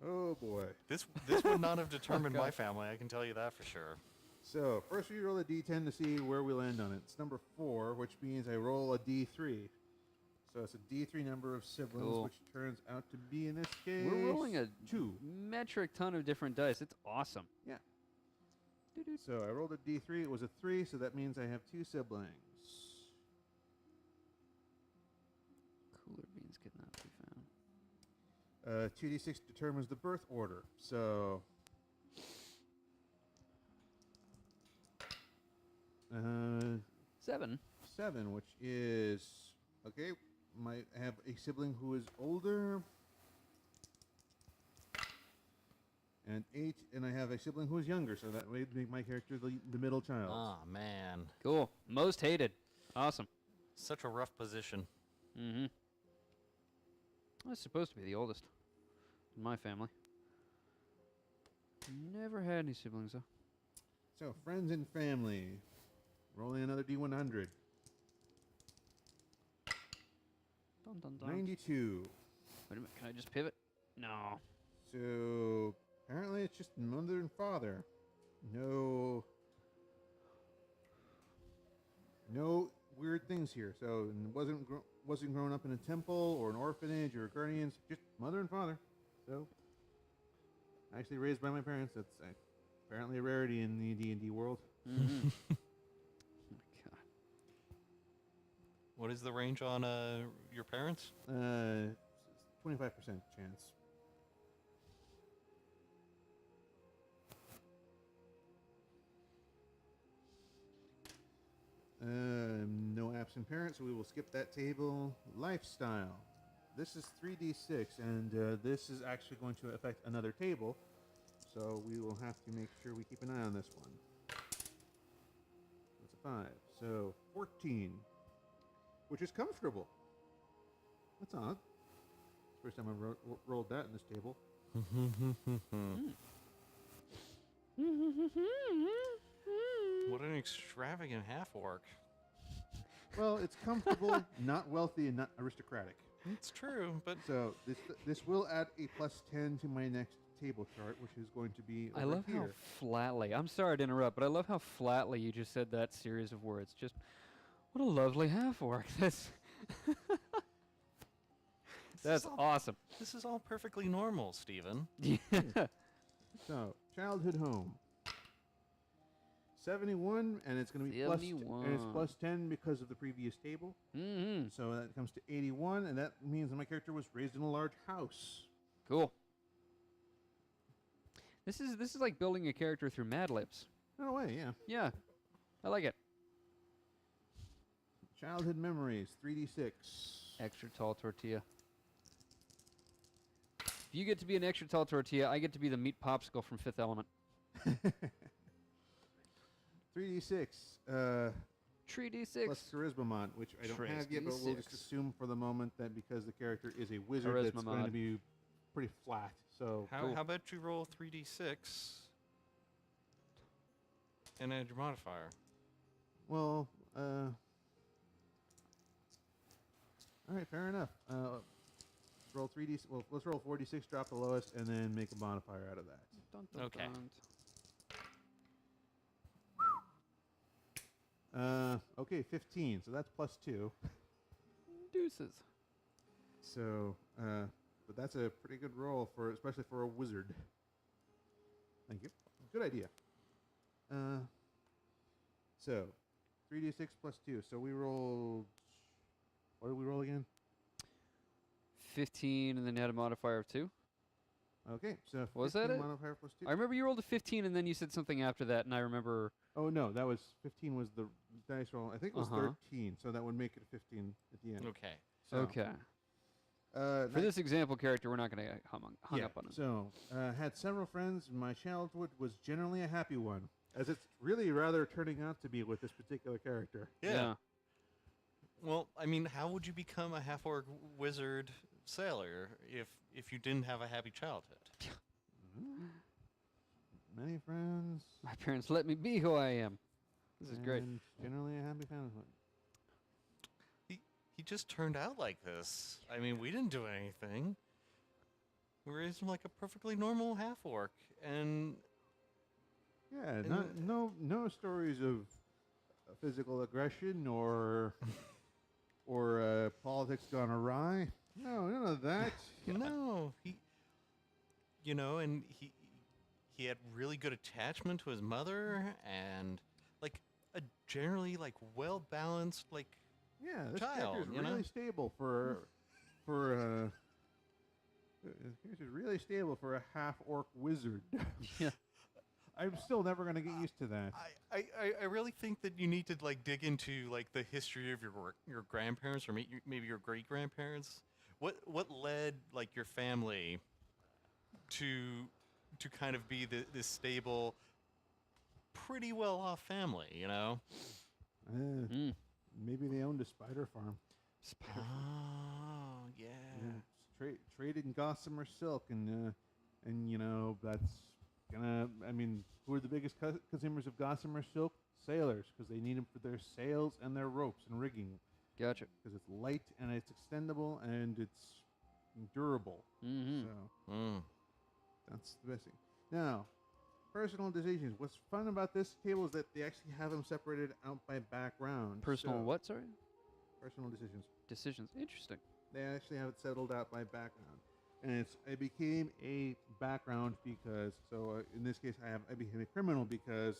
Oh boy.
This would not have determined
God.
my family, I can tell you that for sure.
So, first we roll a d10 to see where we land on it. It's number 4, which means I roll a d3. So it's a d3 number of siblings,
Cool.
which turns out to be, in this case,
We're rolling a
2.
metric ton of different dice. It's awesome.
Yeah. So I rolled a d3. It was a 3, so that means I have 2 siblings.
Cooler beans could not be found.
2d6 determines the birth order. So...
7.
7, which is... Okay, I have a sibling who is older. And 8, and I have a sibling who is younger, so that would make my character the middle child.
Oh, man.
Cool. Most hated. Awesome.
Such a rough position.
Mm-hmm. I was supposed to be the oldest in my family. Never had any siblings, though.
So, friends and family. Rolling another D100.
Dun, dun, dun.
92.
Wait a minute. Can I just pivot? No.
So, apparently it's just mother and father. No weird things here. So, wasn't grown up in a temple or an orphanage or guardians. Just mother and father. So, actually raised by my parents. That's apparently a rarity in the D&D world.
Mm-hmm. Oh my God.
What is the range on your parents?
25% chance. No absent parents, so we will skip that table. Lifestyle. This is 3d6, and this is actually going to affect another table, so we will have to make sure we keep an eye on this one. That's a 5, so 14, which is comfortable. That's odd. First time I've rolled that in this table.
What an extravagant half-orc.
Well, it's comfortable, not wealthy, and not aristocratic.
It's true, but
So this will add a +10 to my next table chart, which is going to be over
I love how
here.
flatly, I'm sorry to interrupt, but I love how flatly you just said that series of words. Just, what a lovely half-orc. That's awesome.
this is all perfectly normal, Stephen.
Yeah.
So, childhood home. 71, and it's going to be plus, and it's
71.
+10 because of the previous table.
Mm-hmm.
So that comes to 81, and that means that my character was raised in a large house.
Cool. This is like building a character through Mad Libs.
No way, yeah.
Yeah, I like it.
Childhood memories, 3d6.
Extra tall tortilla. If you get to be an extra tall tortilla, I get to be the meat popsicle from Fifth Element.
3d6.
3d6.
Plus charisma mod, which I don't have yet, but we'll just
3d6.
assume for the moment that because the character is a wizard, that's
Charisma
going to
mod.
be pretty flat. So
How about you roll 3d6 and add your modifier?
well, all right, fair enough. Roll 3d. Well, let's roll 4d6, drop the lowest, and then make a modifier out of that.
Dun, dun,
Okay.
dun.
Okay, 15. So that's +2.
Deuces.
So, but that's a pretty good roll for, especially for a wizard. Thank you. Good idea. So, 3d6 +2. So we rolled. What did we roll again?
15, and then you had a modifier of 2.
Okay, so
Was that
15
it?
modifier +2.
I remember you rolled a 15, and then you said something after that, and I remember...
Oh no, that was 15 was the dice roll. I think it was 13, so that would make it a 15 at the end.
Okay.
So,
Okay. For this example character, we're not going to get hung up on him.
So, had several friends. My childhood was generally a happy one, as it's really rather turning out to be with this particular character.
Yeah. Well, I mean, how would you become a half-orc wizard sailor if you didn't have a happy childhood?
Many friends.
My parents let me be who I am. This is great.
and generally a happy family.
He just turned out like this. I mean, we didn't do anything. We raised him like a perfectly normal half-orc, and
Yeah, no stories of physical aggression or politics gone awry. No, none of that.
no, and he had really good attachment to his mother, and like a generally like well-balanced like
Yeah, this
child,
character's
you know?
really stable this character's really stable for a half-orc wizard.
Yeah.
I'm still never going to get used to that.
I really think that you need to like dig into like the history of your grandparents or maybe your great grandparents. What led like your family to kind of be this stable, pretty well off family, you know?
Maybe they owned a spider farm.
Oh yeah.
Traded in gossamer silk, and that's gonna. I mean, who are the biggest consumers of gossamer silk? Sailors, because they need them for their sails and their ropes and rigging.
Gotcha.
Because it's light and it's extendable and it's durable.
Mm-hmm.
So that's the best thing. Now, personal decisions. What's fun about this table is that they actually have them separated out by background.
Personal what? Sorry.
Personal decisions.
Decisions. Interesting.
They actually have it settled out by background, and it became a background because in this case I became a criminal because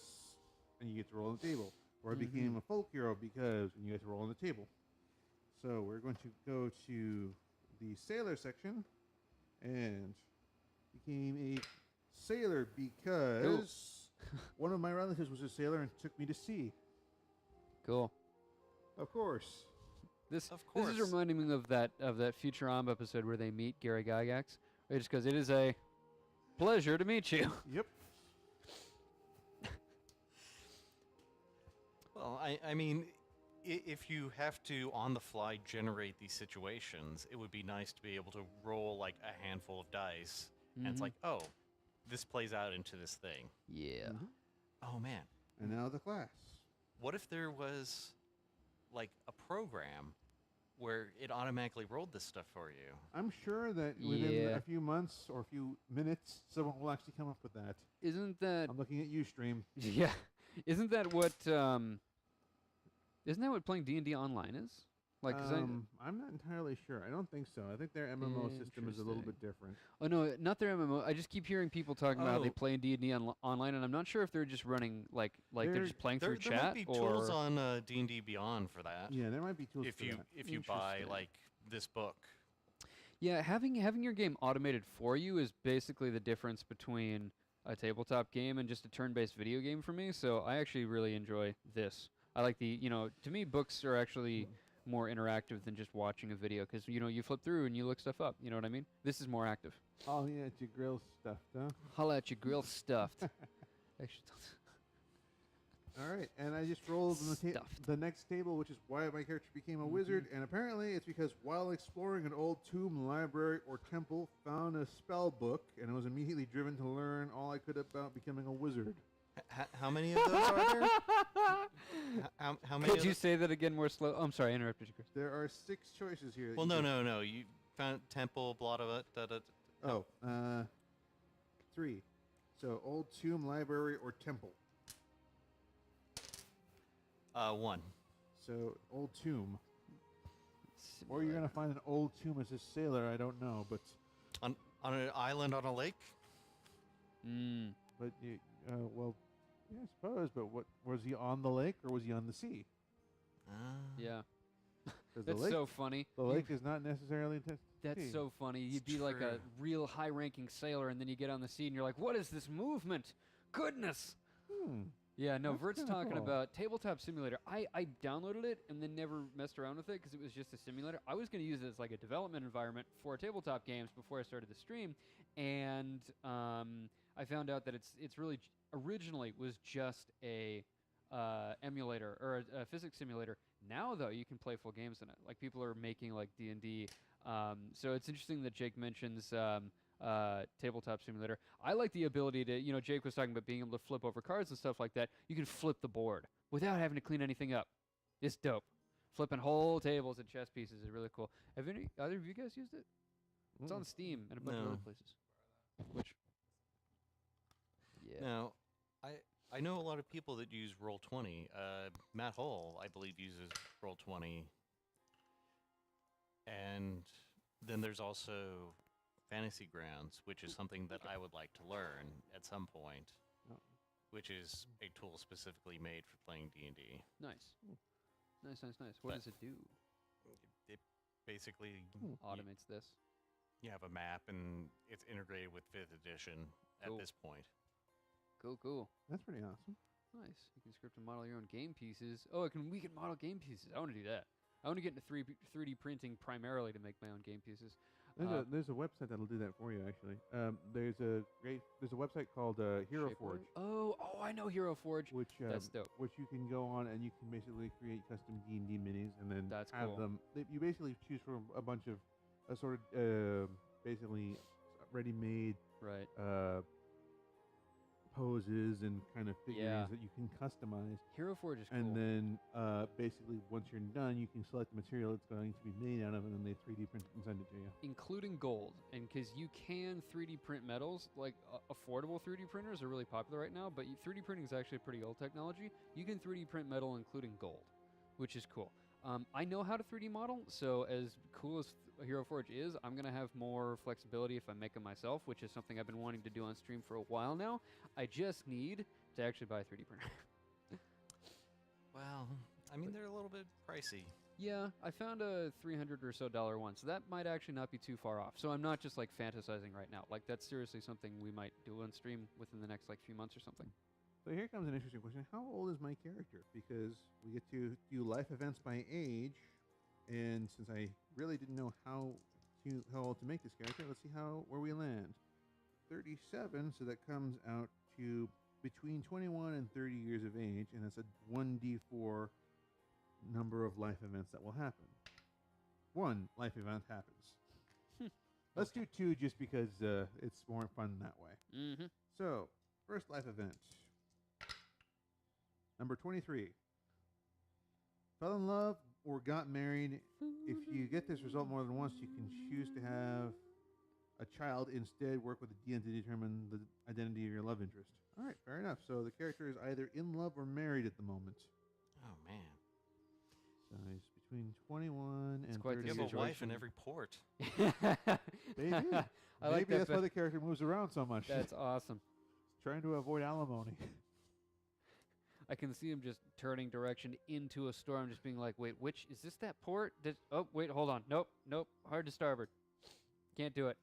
and you get to roll on the table, or I became a folk hero because you get to roll on the table. So we're going to go to the sailor section, and became a sailor because one of my relatives was a sailor and took me to sea.
Cool.
Of course.
This
Of course.
is reminding me of that Futurama episode where they meet Gary Gygax. Just because it is a pleasure to meet you.
Yep.
Well, I mean, if you have to on the fly generate these situations, it would be nice to be able to roll like a handful of dice, and it's like, oh, this plays out into this thing.
Yeah.
Oh man.
And now the class.
What if there was like a program where it automatically rolled this stuff for you?
I'm sure that within a few months or a few minutes, someone will actually come up with that.
Isn't that?
I'm looking at you, stream.
Yeah. Isn't that what? Isn't that what playing D&D online is? Like,
I'm not entirely sure. I don't think so. I think their MMO system is a little bit different.
Oh no, not their MMO. I just keep hearing people talking about how they play D&D online, and I'm not sure if they're just running like they're just playing through
there
chat
might be tools on D&D Beyond for that.
Yeah, there might be tools
if
for
you
that.
if you buy like this book.
Yeah, having your game automated for you is basically the difference between a tabletop game and just a turn-based video game for me. So I actually really enjoy this. I like to me books are actually more interactive than just watching a video because you flip through and you look stuff up. You know what I mean? This is more active.
Oh yeah, it's your grill stuff, huh?
Holla at your grill stuffed. Actually,
All right, and I just rolled the next table, which is why my character became a wizard, and apparently it's because while exploring an old tomb, library, or temple, found a spell book, and I was immediately driven to learn all I could about becoming a wizard.
How many of those are there? How many?
Could you say that again more slow? Oh, I'm sorry, I interrupted you, Chris.
There are 6 choices here.
Well, no. You found temple, blah, blah, blah,
Oh, 3. So, old tomb, library, or temple.
1.
So, old tomb. Or you're going to find an old tomb as a sailor, I don't know, but...
On an island on a lake?
But, well, yeah, I suppose, but what was he on the lake or was he on the sea?
Yeah.
That's
so funny.
The lake is not necessarily...
That's so funny. You'd be like a real high-ranking sailor, and then you get on the sea, and you're like, what is this movement? Goodness! Yeah, no,
That's
Vert's
kinda
talking
cool.
about Tabletop Simulator. I downloaded it and then never messed around with it because it was just a simulator. I was going to use it as like a development environment for tabletop games before I started the stream, and I found out that it's really originally was just a emulator or a physics simulator. Now though, you can play full games in it. Like people are making like D&D. So it's interesting that Jake mentions. Tabletop simulator. I like the ability to, Jake was talking about being able to flip over cards and stuff like that. You can flip the board without having to clean anything up. It's dope. Flipping whole tables and chess pieces is really cool. Have either of you guys used it? It's on Steam and a bunch of
No.
other places. Which? Yeah.
Now, I know a lot of people that use Roll20. Matt Hull, I believe, uses Roll20. And then there's also Fantasy Grounds, which is something that I would like to learn at some point,
Oh.
which is a tool specifically made for playing D&D.
Nice. Nice. What
But-
does it do?
It basically
Automates this.
you have a map, and it's integrated with 5th edition at
Cool.
this point.
Cool.
That's pretty awesome.
Nice. You can script and model your own game pieces. Oh, we can model game pieces. I want to do that. I want to get into 3D printing primarily to make my own game pieces.
There's a website that'll do that for you. Actually, there's a website called Hero
Shapeways?
Forge,
Oh, I know Hero Forge.
which
That's dope.
which you can go on and you can basically create custom D&D minis and then
That's
have
cool.
them. You basically choose from a bunch of sort of basically ready-made
Right.
poses and kind of figurines
Yeah.
that you can customize.
Hero Forge is cool.
And then basically once you're done, you can select the material it's going to be made out of, and then they 3D print it and send it to you.
Including gold. And because you can 3D print metals, like affordable 3D printers are really popular right now, but 3D printing is actually a pretty old technology. You can 3D print metal including gold, which is cool. I know how to 3D model, so as cool as Hero Forge is, I'm going to have more flexibility if I make them myself, which is something I've been wanting to do on stream for a while now. I just need to actually buy a 3D printer.
Well, I mean, they're a little bit pricey.
Yeah, I found a $300 or so one, so that might actually not be too far off. So I'm not just like fantasizing right now. Like that's seriously something we might do on stream within the next like few months or something.
So here comes an interesting question. How old is my character? Because we get to do life events by age, and since I really didn't know how old to make this character, let's see where we land. 37, so that comes out to between 21 and 30 years of age, and that's a 1d4 number of life events that will happen. 1 life event happens. Let's do 2 just because it's more fun that way.
Mm-hmm.
So, first life event. Number 23. Fell in love or got married. If you get this result more than once, you can choose to have a child instead. Work with the DM to determine the identity of your love interest. All right, fair enough. So the character is either in love or married at the moment.
Oh, man.
So he's between 21 and
quite the
30
You have
years
a
old.
wife in every port.
Maybe.
I like
Maybe
that.
that's why the character moves around so much.
That's awesome.
Trying to avoid alimony.
I can see him just turning direction into a storm, just being like, wait, which, is this that port? Oh, wait, hold on. Nope, hard to starboard. Can't do it.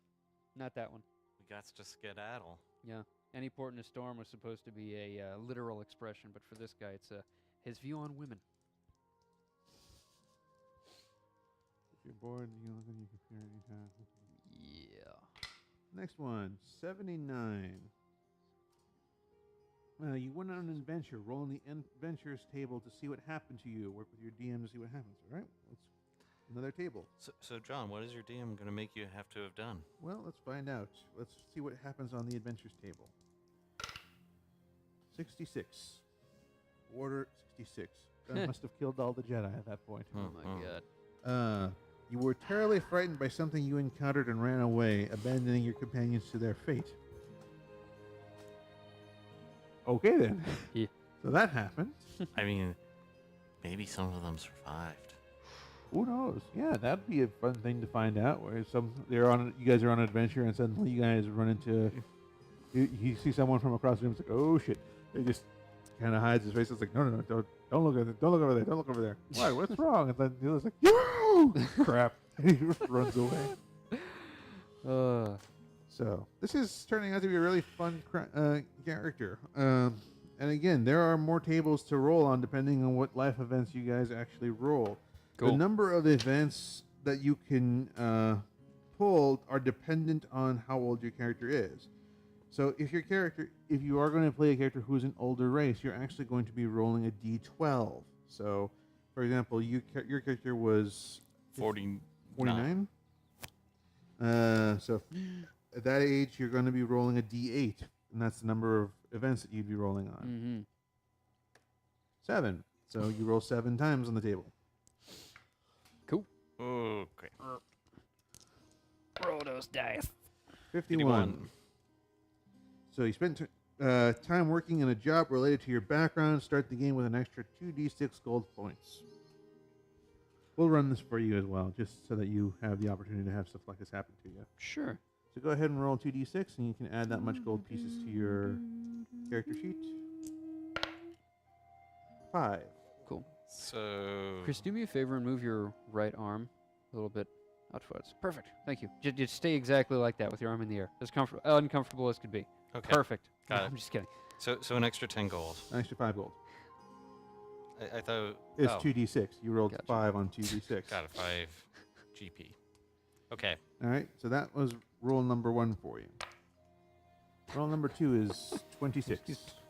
Not that one.
We got to skedaddle.
Yeah. Any port in a storm was supposed to be a literal expression, but for this guy, it's his view on women.
If you're bored, you can look on your computer anytime.
Yeah.
Next one, 79. You went on an adventure. Roll on the adventures table to see what happened to you. Work with your DM to see what happens. All right? Let's another table.
So, John, what is your DM going to make you have to have done?
Well, let's find out. Let's see what happens on the adventures table. 66. Order 66. God must have killed all the Jedi at that point.
Oh my god.
You were terribly frightened by something you encountered and ran away, abandoning your companions to their fate. Okay, then.
Yeah.
So that happened.
I mean, maybe some of them survived.
Who knows? Yeah, that'd be a fun thing to find out. Where you guys are on an adventure, and suddenly you guys run into, you see someone from across the room. It's like, oh shit! They just kind of hides his face. It's like, no, don't look at it. Don't look over there. Don't look over there. Why? What's wrong? And then the other's like, yo, crap! And he just runs away. So this is turning out to be a really fun character. And again, there are more tables to roll on depending on what life events you guys actually roll.
Cool.
The number of events that you can pull are dependent on how old your character is. So if you are going to play a character who's an older race, you're actually going to be rolling a d12. So, for example, your character was 49. So at that age, you're going to be rolling a d8, and that's the number of events that you'd be rolling on.
Mm-hmm.
7. So you roll 7 times on the table.
Cool.
Okay.
Roll those dice.
51. So you spent time working in a job related to your background. Start the game with an extra 2d6 gold points. We'll run this for you as well, just so that you have the opportunity to have stuff like this happen to you.
Sure.
So go ahead and roll 2d6, and you can add that much gold pieces to your character sheet. 5.
Cool.
So.
Chris, do me a favor and move your right arm a little bit outwards. Perfect. Thank you. Just stay exactly like that with your arm in the air. As uncomfortable as could be.
Okay.
Perfect.
Got
No,
it.
I'm just kidding.
So an extra 10 gold.
An extra 5 gold.
I thought.
It's
oh,
2d6. You rolled
Gotcha.
5 on 2d6.
Got it. 5 GP. Okay.
All right, so that was roll number 1 for you. Roll number 2 is 26.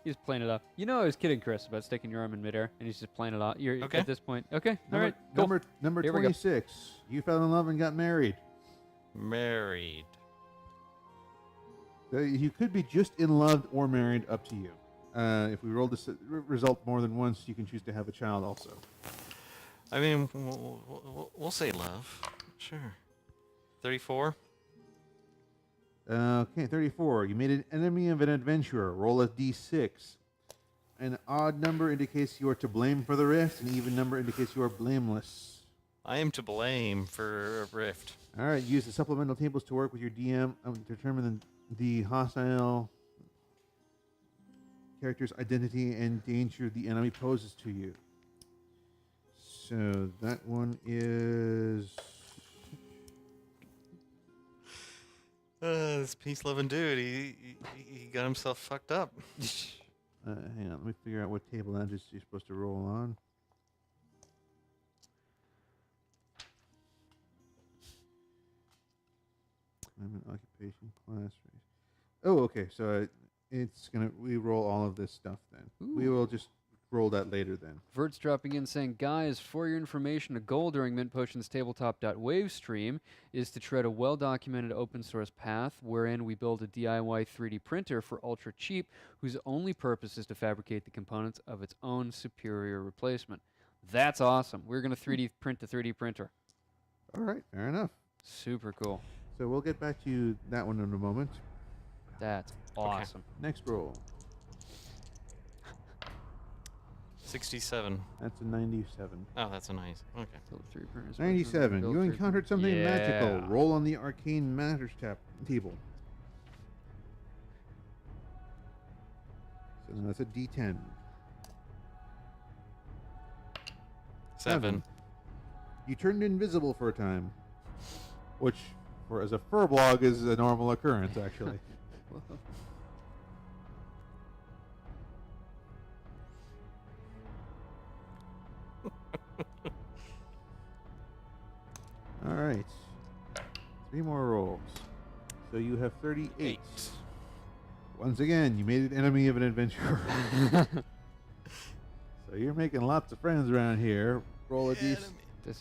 He's playing it off. You know I was kidding Chris about sticking your arm in midair, and he's just playing it off. You're
Okay.
at this point. Okay.
Number,
All right. Cool.
number
Here we go.
26. You fell in love and got married.
Married.
So you could be just in love or married, up to you. If we roll this result more than once, you can choose to have a child also.
I mean, we'll say love. Sure. 34.
Okay, 34. You made an enemy of an adventurer. Roll a d6. An odd number indicates you are to blame for the rift. An even number indicates you are blameless.
I am to blame for a rift.
All right, use the supplemental tables to work with your DM to determine the hostile character's identity and danger the enemy poses to you. So that one is...
This peace-loving dude, he got himself fucked up.
hang on, let me figure out what table that is you're supposed to roll on. I'm an occupation, class, race. Oh, okay. So we roll all of this stuff then. We
Ooh.
will just roll that later then.
Vert's dropping in saying, guys, for your information, a goal during Mint Potion's tabletop.wave stream is to tread a well-documented open source path wherein we build a DIY 3D printer for ultra cheap whose only purpose is to fabricate the components of its own superior replacement. That's awesome. We're going to 3D print the 3D printer.
All right, fair enough.
Super cool.
So we'll get back to that one in a moment.
That's awesome.
Next roll.
67.
That's a 97.
Oh, that's a nice. Okay.
Build 3D printers.
97.
Build
You
3D
encountered something
Yeah.
magical. Roll on the arcane matters table. So that's a D10.
7.
You turned invisible for a time, which, as a furblog, is a normal occurrence, actually. All right. 3 more rolls. So you have 38.
8.
Once again, you made an enemy of an adventurer. So you're making lots of friends around here. Roll a
This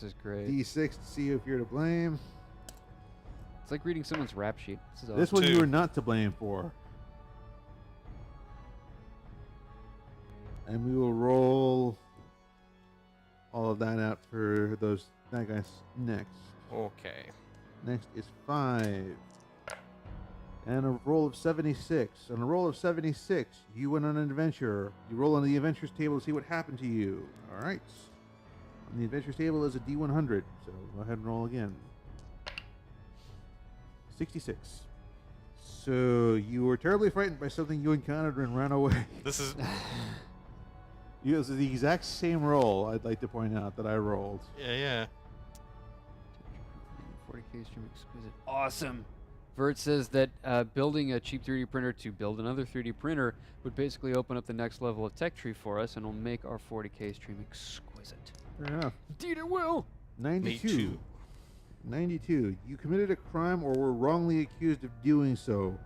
is great.
D6 to see if you're to blame.
It's like reading someone's rap sheet. This is awesome.
This one
2.
you were not to blame for. And we will roll all of that out for that guy's next.
Okay.
Next is 5. And a roll of 76. On a roll of 76, you went on an adventure. You roll on the adventures table to see what happened to you. All right. On the adventures table is a D100. So go ahead and roll again. 66. So you were terribly frightened by something you encountered and ran away.
This is.
This is the exact same roll, I'd like to point out, that I rolled.
Yeah.
40K stream exquisite. Awesome. Vert says that building a cheap 3D printer to build another 3D printer would basically open up the next level of tech tree for us and will make our 40K stream exquisite.
Fair enough.
Indeed it will!
92. 92. You committed a crime or were wrongly accused of doing so.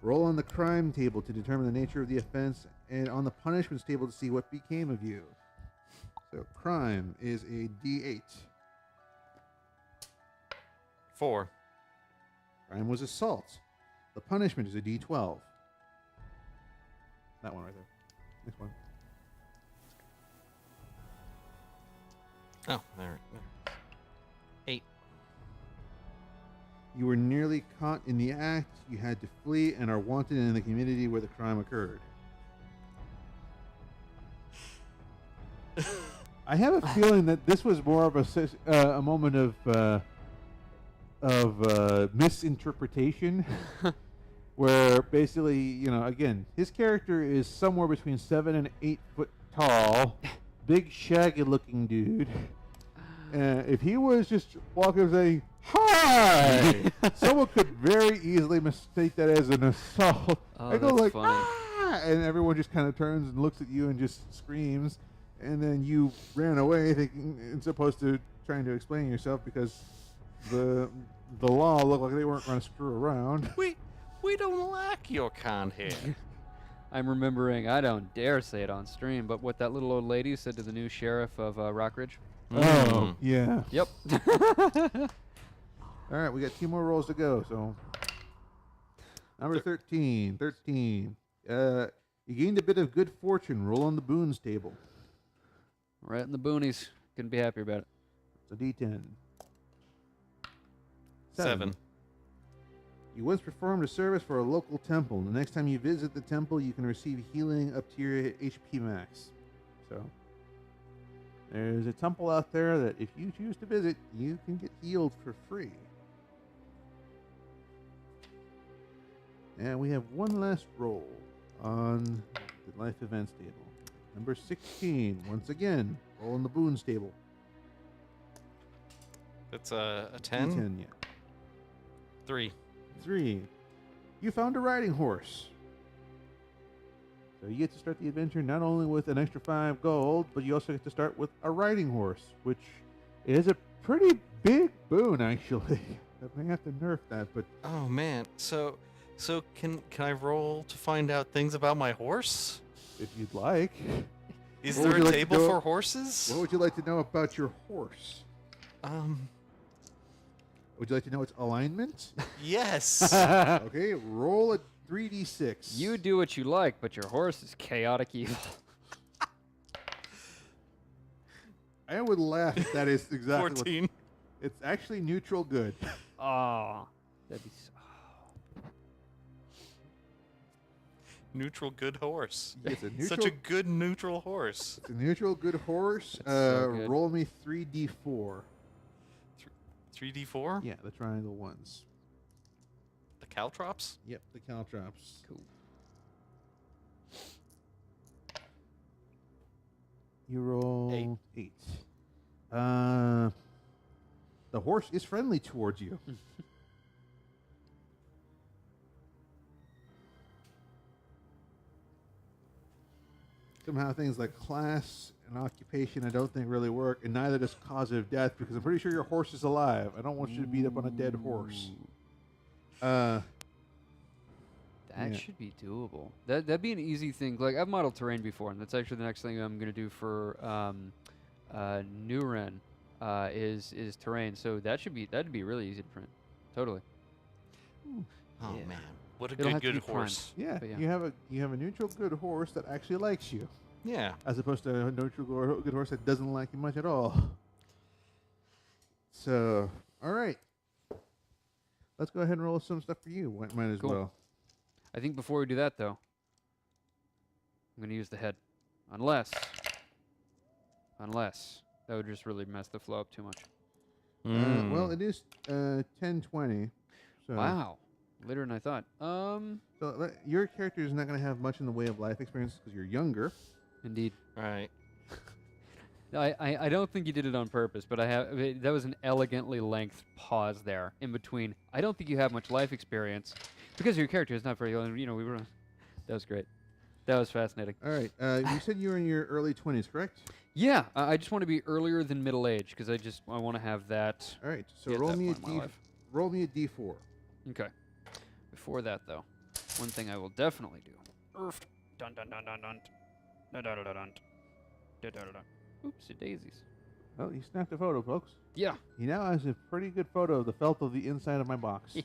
Roll on the crime table to determine the nature of the offense and on the punishments table to see what became of you. So crime is a D8.
4.
Crime was assault. The punishment is a D12. That one right there. Next one.
Oh, there. 8.
You were nearly caught in the act. You had to flee and are wanted in the community where the crime occurred. I have a feeling that this was more of a moment of misinterpretation, where basically, you know, again, his character is somewhere between 7 and 8 foot tall, big, shaggy-looking dude. If he was just walking and saying, "Hi," someone could very easily mistake that as an assault.
Oh,
I go
that's
like,
funny.
"Ah!" and everyone just kind of turns and looks at you and just screams. And then you ran away thinking it's supposed to trying to explain yourself because the law looked like they weren't going to screw around.
We don't like your kind here.
I'm remembering, I don't dare say it on stream, but what that little old lady said to the new sheriff of Rockridge.
Oh, yeah.
Yep.
All right, we got 2 more rolls to go. So, number 13. 13. You gained a bit of good fortune. Roll on the boons table.
Right in the boonies. Couldn't be happier about it.
It's a D10.
7.
You once performed a service for a local temple. The next time you visit the temple, you can receive healing up to your HP max. So, there's a temple out there that if you choose to visit, you can get healed for free. And we have one last roll on the life events table. Number 16. Once again, roll on the boons table.
That's a 10?
D10, yeah.
3.
3. You found a riding horse. So you get to start the adventure not only with an extra 5 gold, but you also get to start with a riding horse, which is a pretty big boon, actually. I may have to nerf that, but
Oh man. So can I roll to find out things about my horse?
if you'd like.
Is
What
there
would you
a
like to
table
know-
for horses?
What would you like to know about your horse? Would you like to know its alignment?
Yes.
Okay, roll a 3d6.
You do what you like, but your horse is chaotic evil.
I would laugh if that is exactly
14.
It's actually neutral good.
Oh, that'd be so.
Neutral good horse.
It's a neutral,
Such a good neutral horse.
it's a neutral good horse.
That's so good.
Roll me 3d4.
3d4?
Yeah, the triangle ones.
The caltrops?
Yep, the caltrops.
Cool.
You roll 8. The horse is friendly towards you. Somehow things like class and occupation I don't think really work, and neither does cause of death, because I'm pretty sure your horse is alive. I don't want you to beat up on a dead horse.
That
Yeah.
should be doable. That'd be an easy thing. Like, I've modeled terrain before, and that's actually the next thing I'm gonna do for New Ren is terrain. So that'd be really easy to print. Totally.
Oh
Yeah.
man. What a
It'll have to
good
be primed.
horse.
Yeah,
But yeah.
you have a neutral good horse that actually likes you,
Yeah.
as opposed to a neutral good horse that doesn't like you much at all. So, all right, let's go ahead and roll some stuff for you. Might as
Cool.
well.
I think before we do that, though, I'm gonna use the head, unless that would just really mess the flow up too much.
Well, it is 10:20. So
Wow, later than I thought.
So your character is not going to have much in the way of life experience because you're younger.
Indeed.
Right.
No, I don't think you did it on purpose, but that was an elegantly length pause there in between. I don't think you have much life experience because your character is not very young. You know, that was great. That was fascinating.
All right. You said you were in your early 20s, correct?
Yeah, I just want to be earlier than middle age because I want to have that.
All right. So
at
roll
that
me a
point in my life.
roll me a d4.
Okay. Before that, though, one thing I will definitely do. Dun dun dun dun dun. Dun dun dun dun dun. Dun dun dun. Oopsie daisies.
Well, he snapped a photo, folks.
Yeah.
He now has a pretty good photo of the felt of the inside of my box.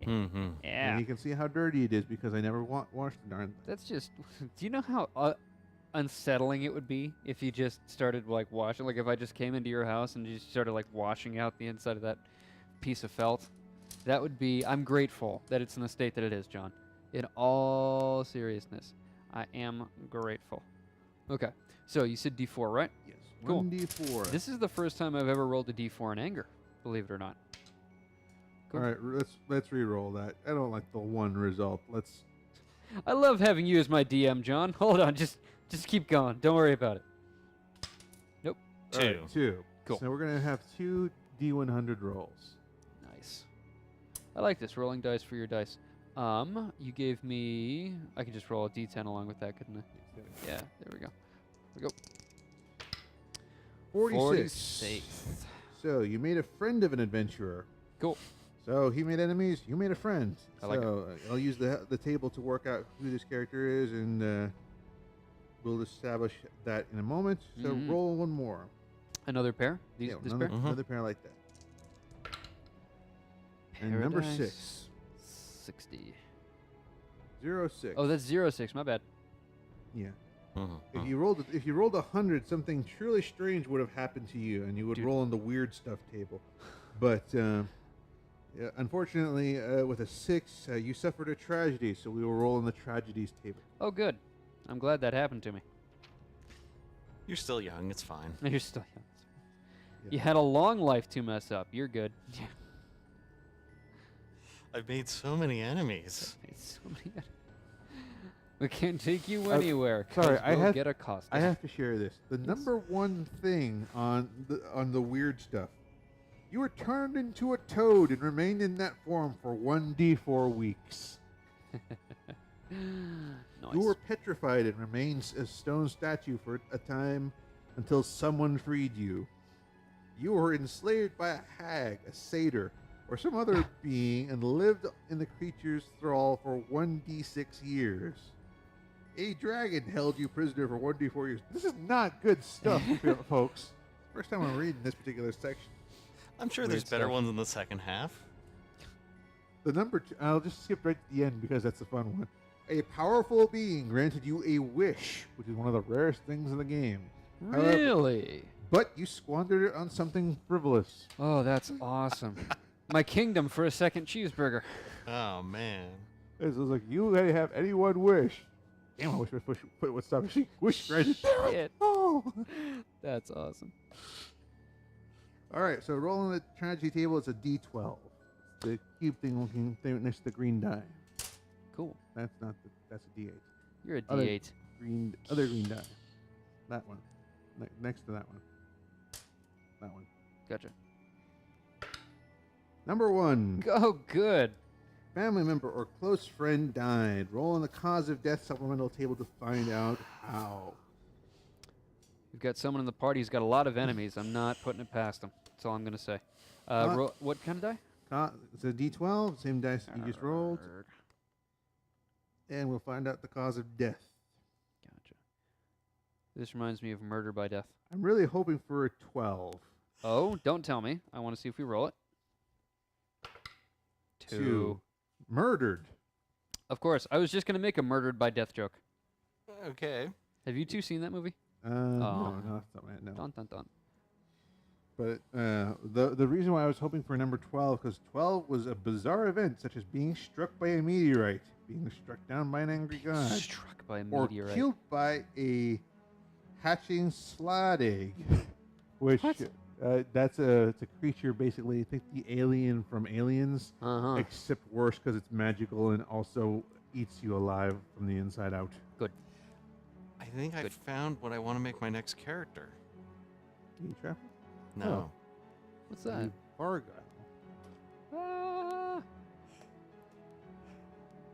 Mm-hmm.
Yeah.
And you can see how dirty it is because I never washed the darn thing.
That's just. Do you know how unsettling it would be if you just started like washing? Like if I just came into your house and just started like washing out the inside of that piece of felt. That would be. I'm grateful that it's in the state that it is, John. In all seriousness, I am grateful. Okay. So you said D4, right?
Yes.
Cool.
1d4.
This is the first time I've ever rolled a D4 in anger, believe it or not. Cool.
All right, let's re-roll that. I don't like the one result. Let's.
I love having you as my DM, John. Hold on, just keep going. Don't worry about it. Nope.
All right, 2.
Cool.
So we're gonna have 2 D100 rolls.
Nice. I like this rolling dice for your dice. You gave me. I can just roll a D10 along with that, couldn't I? Yeah. There we go. Here we go.
46. So you made a friend of an adventurer.
Cool.
So he made enemies. You made a friend.
I like it.
I'll use the table to work out who this character is, and we'll establish that in a moment. So roll one more.
Another pair? This
another,
pair?
another pair like that. And number 6.
60.
06.
Oh, that's 06. My bad.
Yeah.
Mm-hmm.
If you rolled 100, something truly strange would have happened to you, and you would roll on the weird stuff table. But yeah, unfortunately, with a 6, you suffered a tragedy, so we will roll on the tragedies table.
Oh, good. I'm glad that happened to me.
You're still young. It's fine.
You're still young.
Yeah.
You had a long life to mess up. You're good.
I've made so many enemies.
We can't take you anywhere.
Sorry,
'cause
I
we'll
have-
get accosted.
I have to share this. The number one thing on the weird stuff, you were turned into a toad and remained in that form for 1d4 weeks.
Nice.
You were petrified and remained a stone statue for a time until someone freed you. You were enslaved by a hag, a satyr, or some other being and lived in the creature's thrall for 1d6 years. A dragon held you prisoner for 1d4 years. This is not good stuff, folks. First time I'm reading this particular section.
I'm sure
Weird
there's better
stuff.
ones in the second half.
The number 2, I'll just skip right to the end because that's the fun one. A powerful being granted you a wish, which is one of the rarest things in the game. However,
Really?
but you squandered it on something frivolous.
Oh, that's awesome. My kingdom for a second cheeseburger.
Oh man.
It was like, you had to have any one wish. Damn, I wish I put what stuff. She wish granted.
Shit.
Oh.
That's awesome.
All right, so rolling the tragedy table, it's a D12. The cube thing looking thing next to the green die.
Cool.
That's not that's a D8.
You're a
Other
D8.
other green die. That one. Next to that one. That one.
Gotcha.
Number 1.
Oh, good.
Family member or close friend died. Roll on the cause of death supplemental table to find out how.
We've got someone in the party who's got a lot of enemies. I'm not putting it past them. That's all I'm going to say. What kind of die?
It's a D12, same dice that you just rolled. And we'll find out the cause of death.
Gotcha. This reminds me of murder by death.
I'm really hoping for a 12.
Oh, don't tell me. I want to see if we roll it. 2.
Murdered.
Of course. I was just going to make a murdered by death joke.
Okay.
Have you two seen that movie?
No, that's not right, no.
Dun, dun, dun.
But the reason why I was hoping for number 12, because 12 was a bizarre event, such as being struck by a meteorite, being struck down by an angry god,
Struck by a
or
meteorite.
killed by a hatching slod egg, which
What?
it's a creature basically. I think the alien from Aliens,
Uh-huh.
except worse because it's magical and also eats you alive from the inside out.
Good.
I think I
Good.
found what I want to make my next character.
You trap?
No.
What's that?
Vargile.
Ah,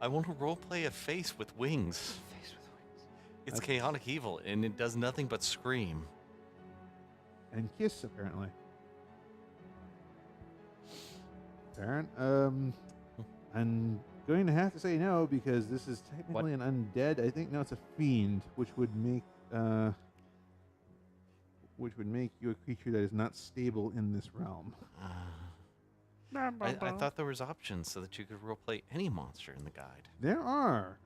I want to roleplay a face with wings.
face with wings.
It's
That's-
chaotic evil, and it does nothing but scream.
And kiss, apparently. Baron, I'm going to have to say no because this is technically an undead. I think no, it's a fiend, which would make you a creature that is not stable in this realm.
I thought there was options so that you could roleplay any monster in the guide.
There are.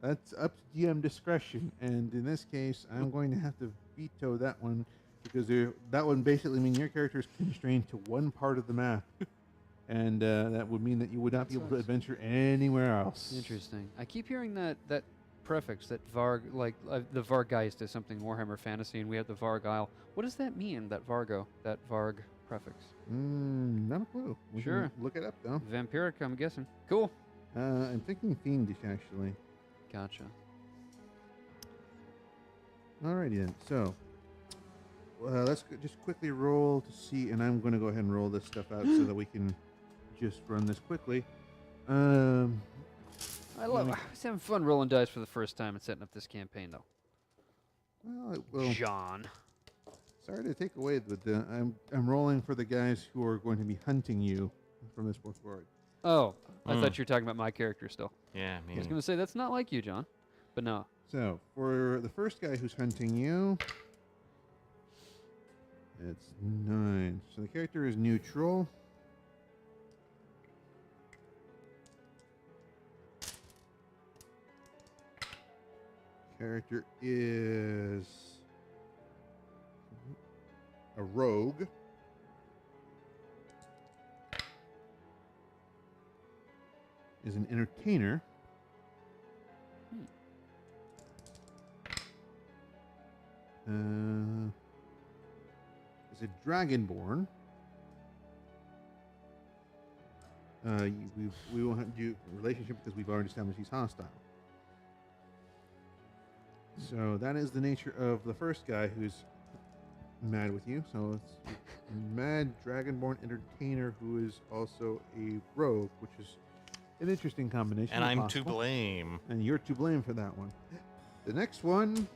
That's up to DM discretion, and in this case, I'm going to have to veto that one because that would basically mean your character is constrained to one part of the map, and that would mean that you would not be able to adventure anywhere else.
Interesting. I keep hearing that prefix, that Varg, like the Vargeist is something Warhammer Fantasy, and we have the Vargile. What does that mean? That Vargo, that Varg prefix.
Not a clue. We can
Sure.
look it up though.
Vampiric, I'm guessing. Cool.
I'm thinking fiendish actually.
Gotcha.
Alrighty then. So let's just quickly roll to see, and I'm going to go ahead and roll this stuff out so that we can just run this quickly.
I was having fun rolling dice for the first time and setting up this campaign, though.
Well,
John.
sorry to take away, but I'm rolling for the guys who are going to be hunting you from this point forward.
Oh, I thought you were talking about my character still.
Yeah,
I was going to say, that's not like you, John. But no.
So for the first guy who's hunting you, it's 9. So the character is neutral. Character is a rogue. Is an entertainer. Is a dragonborn. We won't have to do relationship because we've already established he's hostile. So that is the nature of the first guy who's mad with you. So it's mad dragonborn entertainer who is also a rogue, which is an interesting combination.
And
if
I'm
possible.
to blame.
And you're to blame for that one. The next one.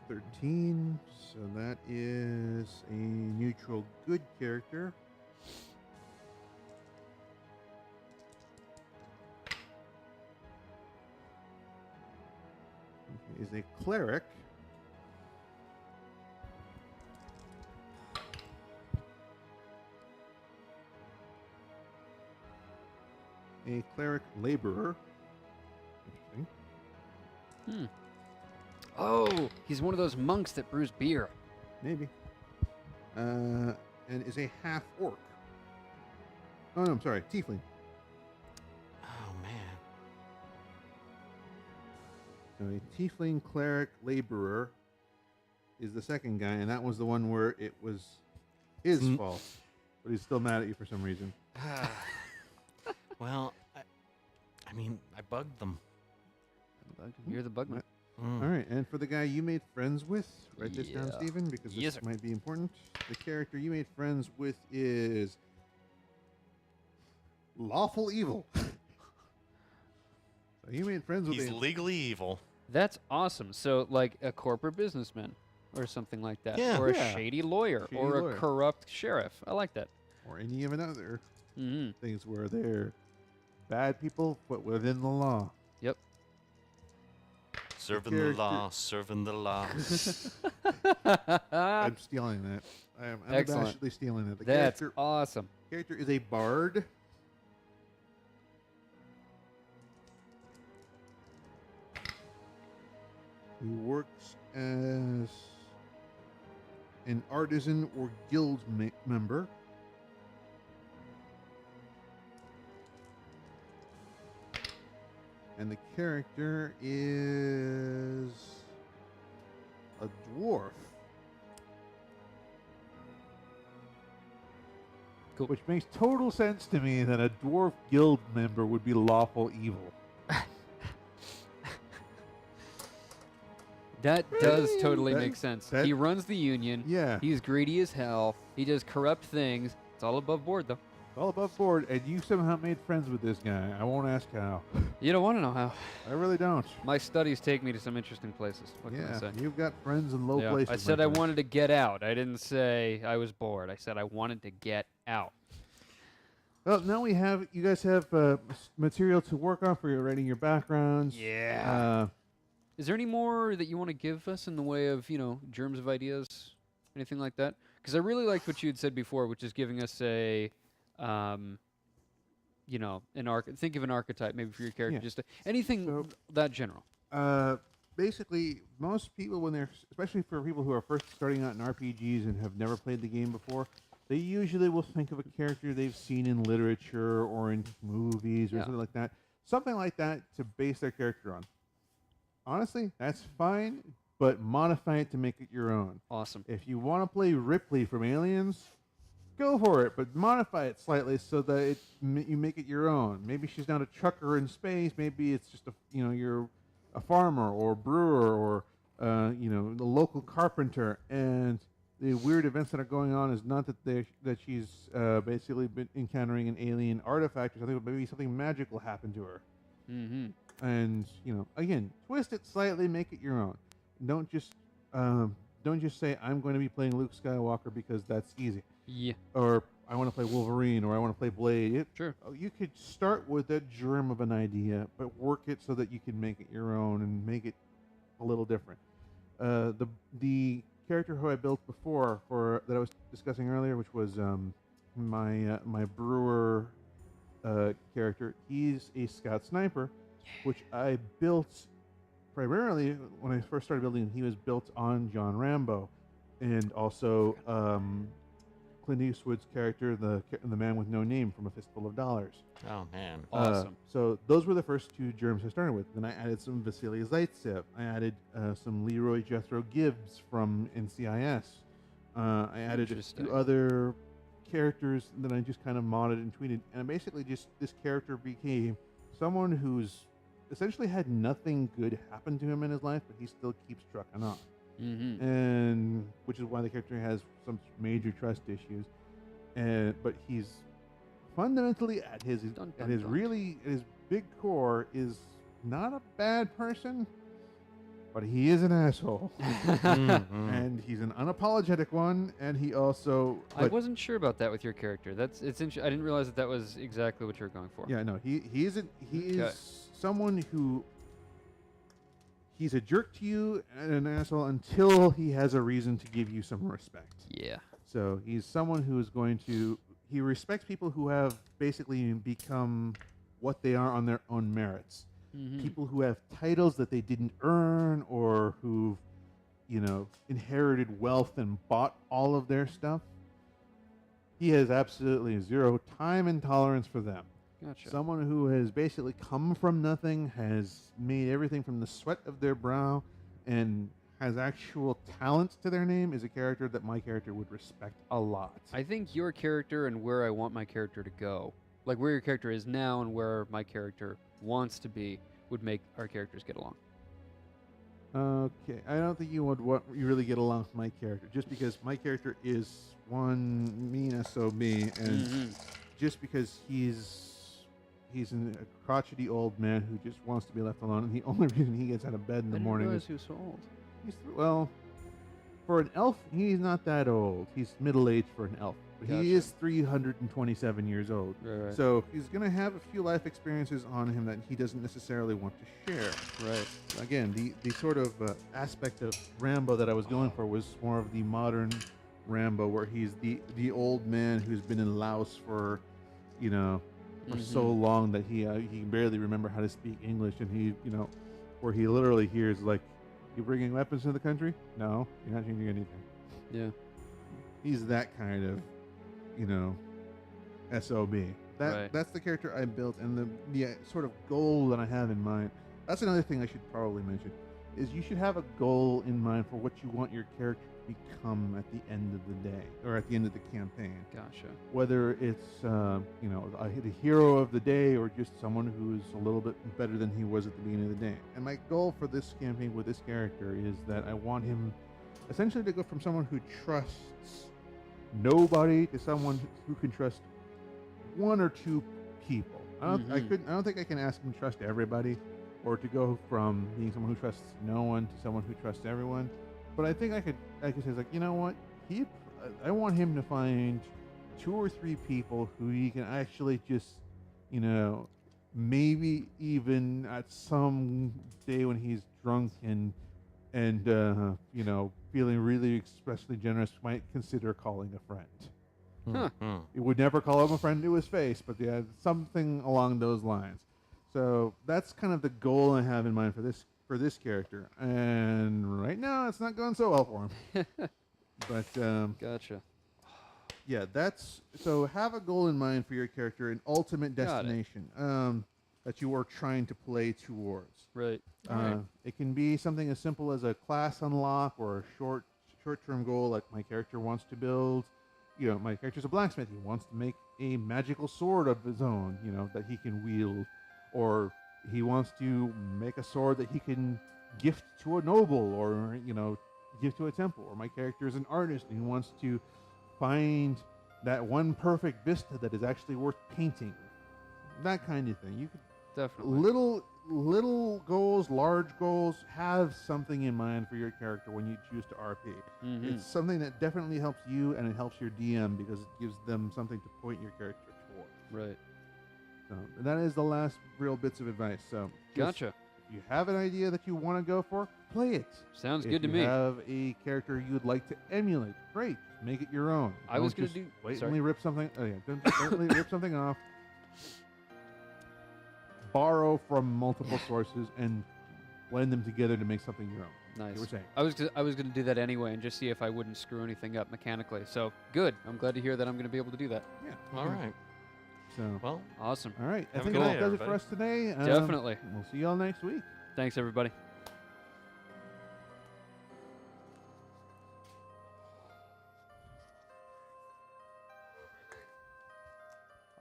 13. So that is a neutral good character. Is a cleric. A cleric laborer. Interesting.
Oh, he's one of those monks that brews beer.
Maybe. And is a half orc. Oh no, I'm sorry, tiefling.
Oh, man.
So a tiefling cleric laborer is the second guy, and that was the one where it was his fault, but he's still mad at you for some reason.
Well, I mean, I bugged them.
You're the bugman.
All right, and for the guy you made friends with, write this down,
Yeah.
Stephen, because this
Yes, sir.
might be important. The character you made friends with is lawful evil. So you made friends with
He's
a
legally evil.
That's awesome. So, like a corporate businessman or something like that.
Yeah.
Or a
Yeah.
shady lawyer.
Shady
or
lawyer.
a corrupt sheriff. I like that.
or any of another
Mm-hmm.
things where they're bad people, but within the law.
Yep.
Serving the
character-
law, serving the law.
I'm stealing that. I'm
Excellent.
unabashedly stealing that. The
That's
character
awesome.
Character is a bard. Who works as an artisan or guild member. And the character is a dwarf.
Cool.
Which makes total sense to me that a dwarf guild member would be lawful evil.
That does totally
That-
make sense.
that-
He runs the union.
Yeah.
He's greedy as hell. He does corrupt things. It's all above board, though.
All above board, and you somehow made friends with this guy. I won't ask how.
You don't want to know how.
I really don't.
My studies take me to some interesting places. What can I
Yeah,
say?
you've got friends in low
Yeah,
places.
I
my
said I
friend.
wanted to get out. I didn't say I was bored. I said I wanted to get out.
Well, now you guys have material to work on for your writing your backgrounds.
Yeah. Is there any more that you want to give us in the way of, germs of ideas, anything like that? Because I really liked what you had said before, which is giving us think of an archetype maybe for your character,
Yeah.
just anything
So-
that general.
Basically, most people, especially for people who are first starting out in RPGs and have never played the game before, they usually will think of a character they've seen in literature or in movies or
Yeah.
something like that. Something like that to base their character on. Honestly, that's fine, but modify it to make it your own.
Awesome.
If you want to play Ripley from Aliens, go for it, but modify it slightly so that you make it your own. Maybe she's not a trucker in space. Maybe it's just you're a farmer or brewer or the local carpenter, and the weird events that are going on is not that she's basically been encountering an alien artifact or something, but maybe something magical happened to her.
Mm-hmm.
And again, twist it slightly, make it your own. Don't just say I'm going to be playing Luke Skywalker because that's easy.
Yeah.
Or I want to play Wolverine, or I want to play Blade.
Sure.
You could start with a germ of an idea, but work it so that you can make it your own and make it a little different. The character who I built before that I was discussing earlier, which was my brewer character, he's a scout sniper, which I built primarily when I first started building. He was built on John Rambo, and also Clint Eastwood's character, the man with no name from A Fistful of Dollars.
Oh man.
Awesome.
So those were the first two germs I started with. Then I added some Vasily Zaitsev. I added some Leroy Jethro Gibbs from NCIS. I added a
Interesting.
few other characters that I just kind of modded and tweeted. And basically just this character became someone who's essentially had nothing good happen to him in his life, but he still keeps trucking on.
Mm-hmm.
And which is why the character has some major trust issues. But he's fundamentally at his
Dun, dun, dun.
his big core is not a bad person, but he is an asshole.
Mhm.
And he's an unapologetic one, and he also
I wasn't sure about that with your character. I didn't realize that was exactly what you were going for.
yeah, no, he is
Okay.
someone who he's a jerk to you and an asshole until he has a reason to give you some respect.
Yeah.
So he's someone who is he respects people who have basically become what they are on their own merits.
Mm-hmm.
People who have titles that they didn't earn, or who've, inherited wealth and bought all of their stuff. He has absolutely zero time and tolerance for them.
Gotcha.
Someone who has basically come from nothing, has made everything from the sweat of their brow, and has actual talent to their name is a character that my character would respect a lot.
I think your character and where I want my character to go, like where your character is now and where my character wants to be, would make our characters get along.
Okay, I don't think you you really get along with my character, just because my character is one mean SOB, and
Mm-hmm.
just because he's a crotchety old man who just wants to be left alone, and the only reason he gets out of bed in the morning is
he was so old.
for an elf, he's not that old. He's middle-aged for an elf. But
Gotcha.
he is 327 years old.
Right.
So he's going to have a few life experiences on him that he doesn't necessarily want to share.
Right.
Again, the sort of aspect of Rambo that I was going for was more of the modern Rambo, where he's the old man who's been in Laos for so long that he can barely remember how to speak English, and where he literally hears like, "You bringing weapons to the country? No, you're not changing anything."
Yeah.
He's that kind of, SOB.
Right.
That's the character I built, and the sort of goal that I have in mind. That's another thing I should probably mention, is you should have a goal in mind for what you want your character become at the end of the day or at the end of the campaign.
Gotcha.
Whether it's the hero of the day or just someone who's a little bit better than he was at the beginning of the day. And my goal for this campaign with this character is that I want him essentially to go from someone who trusts nobody to someone who can trust one or two people. I don't think I can ask him to trust everybody, or to go from being someone who trusts no one to someone who trusts everyone. But I think I could say, like, you know what? I want him to find 2 or 3 people who he can actually just, maybe even at some day when he's drunk and feeling really expressly generous, might consider calling a friend.
Huh.
It would never call him a friend to his face, but yeah, something along those lines. So that's kind of the goal I have in mind for this character. And right now, it's not going so well for him. But
Gotcha.
yeah, so have a goal in mind for your character, an ultimate destination that you are trying to play towards.
Right.
It can be something as simple as a class unlock or a short-term goal, like my character wants to build. My character's a blacksmith. He wants to make a magical sword of his own, that he can wield. Or he wants to make a sword that he can gift to a noble or, give to a temple. Or my character is an artist and he wants to find that one perfect vista that is actually worth painting. That kind of thing. You could
Definitely.
little goals, large goals, have something in mind for your character when you choose to RP.
Mm-hmm.
It's something that definitely helps you, and it helps your DM because it gives them something to point your character toward.
Right.
So that is the last real bits of advice. So
Gotcha.
if you have an idea that you want to go for, play it.
Sounds
If
good to
you
me.
have a character you'd like to emulate, great. Make it your own.
I was
Don't
gonna
just
do-
blatantly
sorry.
rip something. Oh yeah, don't just blatantly rip something off. Borrow from multiple sources and blend them together to make something your own.
Nice.
You were saying.
I was gonna do that anyway and just see if I wouldn't screw anything up mechanically. So good. I'm glad to hear that I'm gonna be able to do that.
Yeah.
All right.
So.
Well,
Awesome.
All right. I
Have a
think
good
that
night,
does it for
everybody.
us today.
Definitely.
We'll see y'all next week.
Thanks, everybody.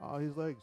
Oh, his legs.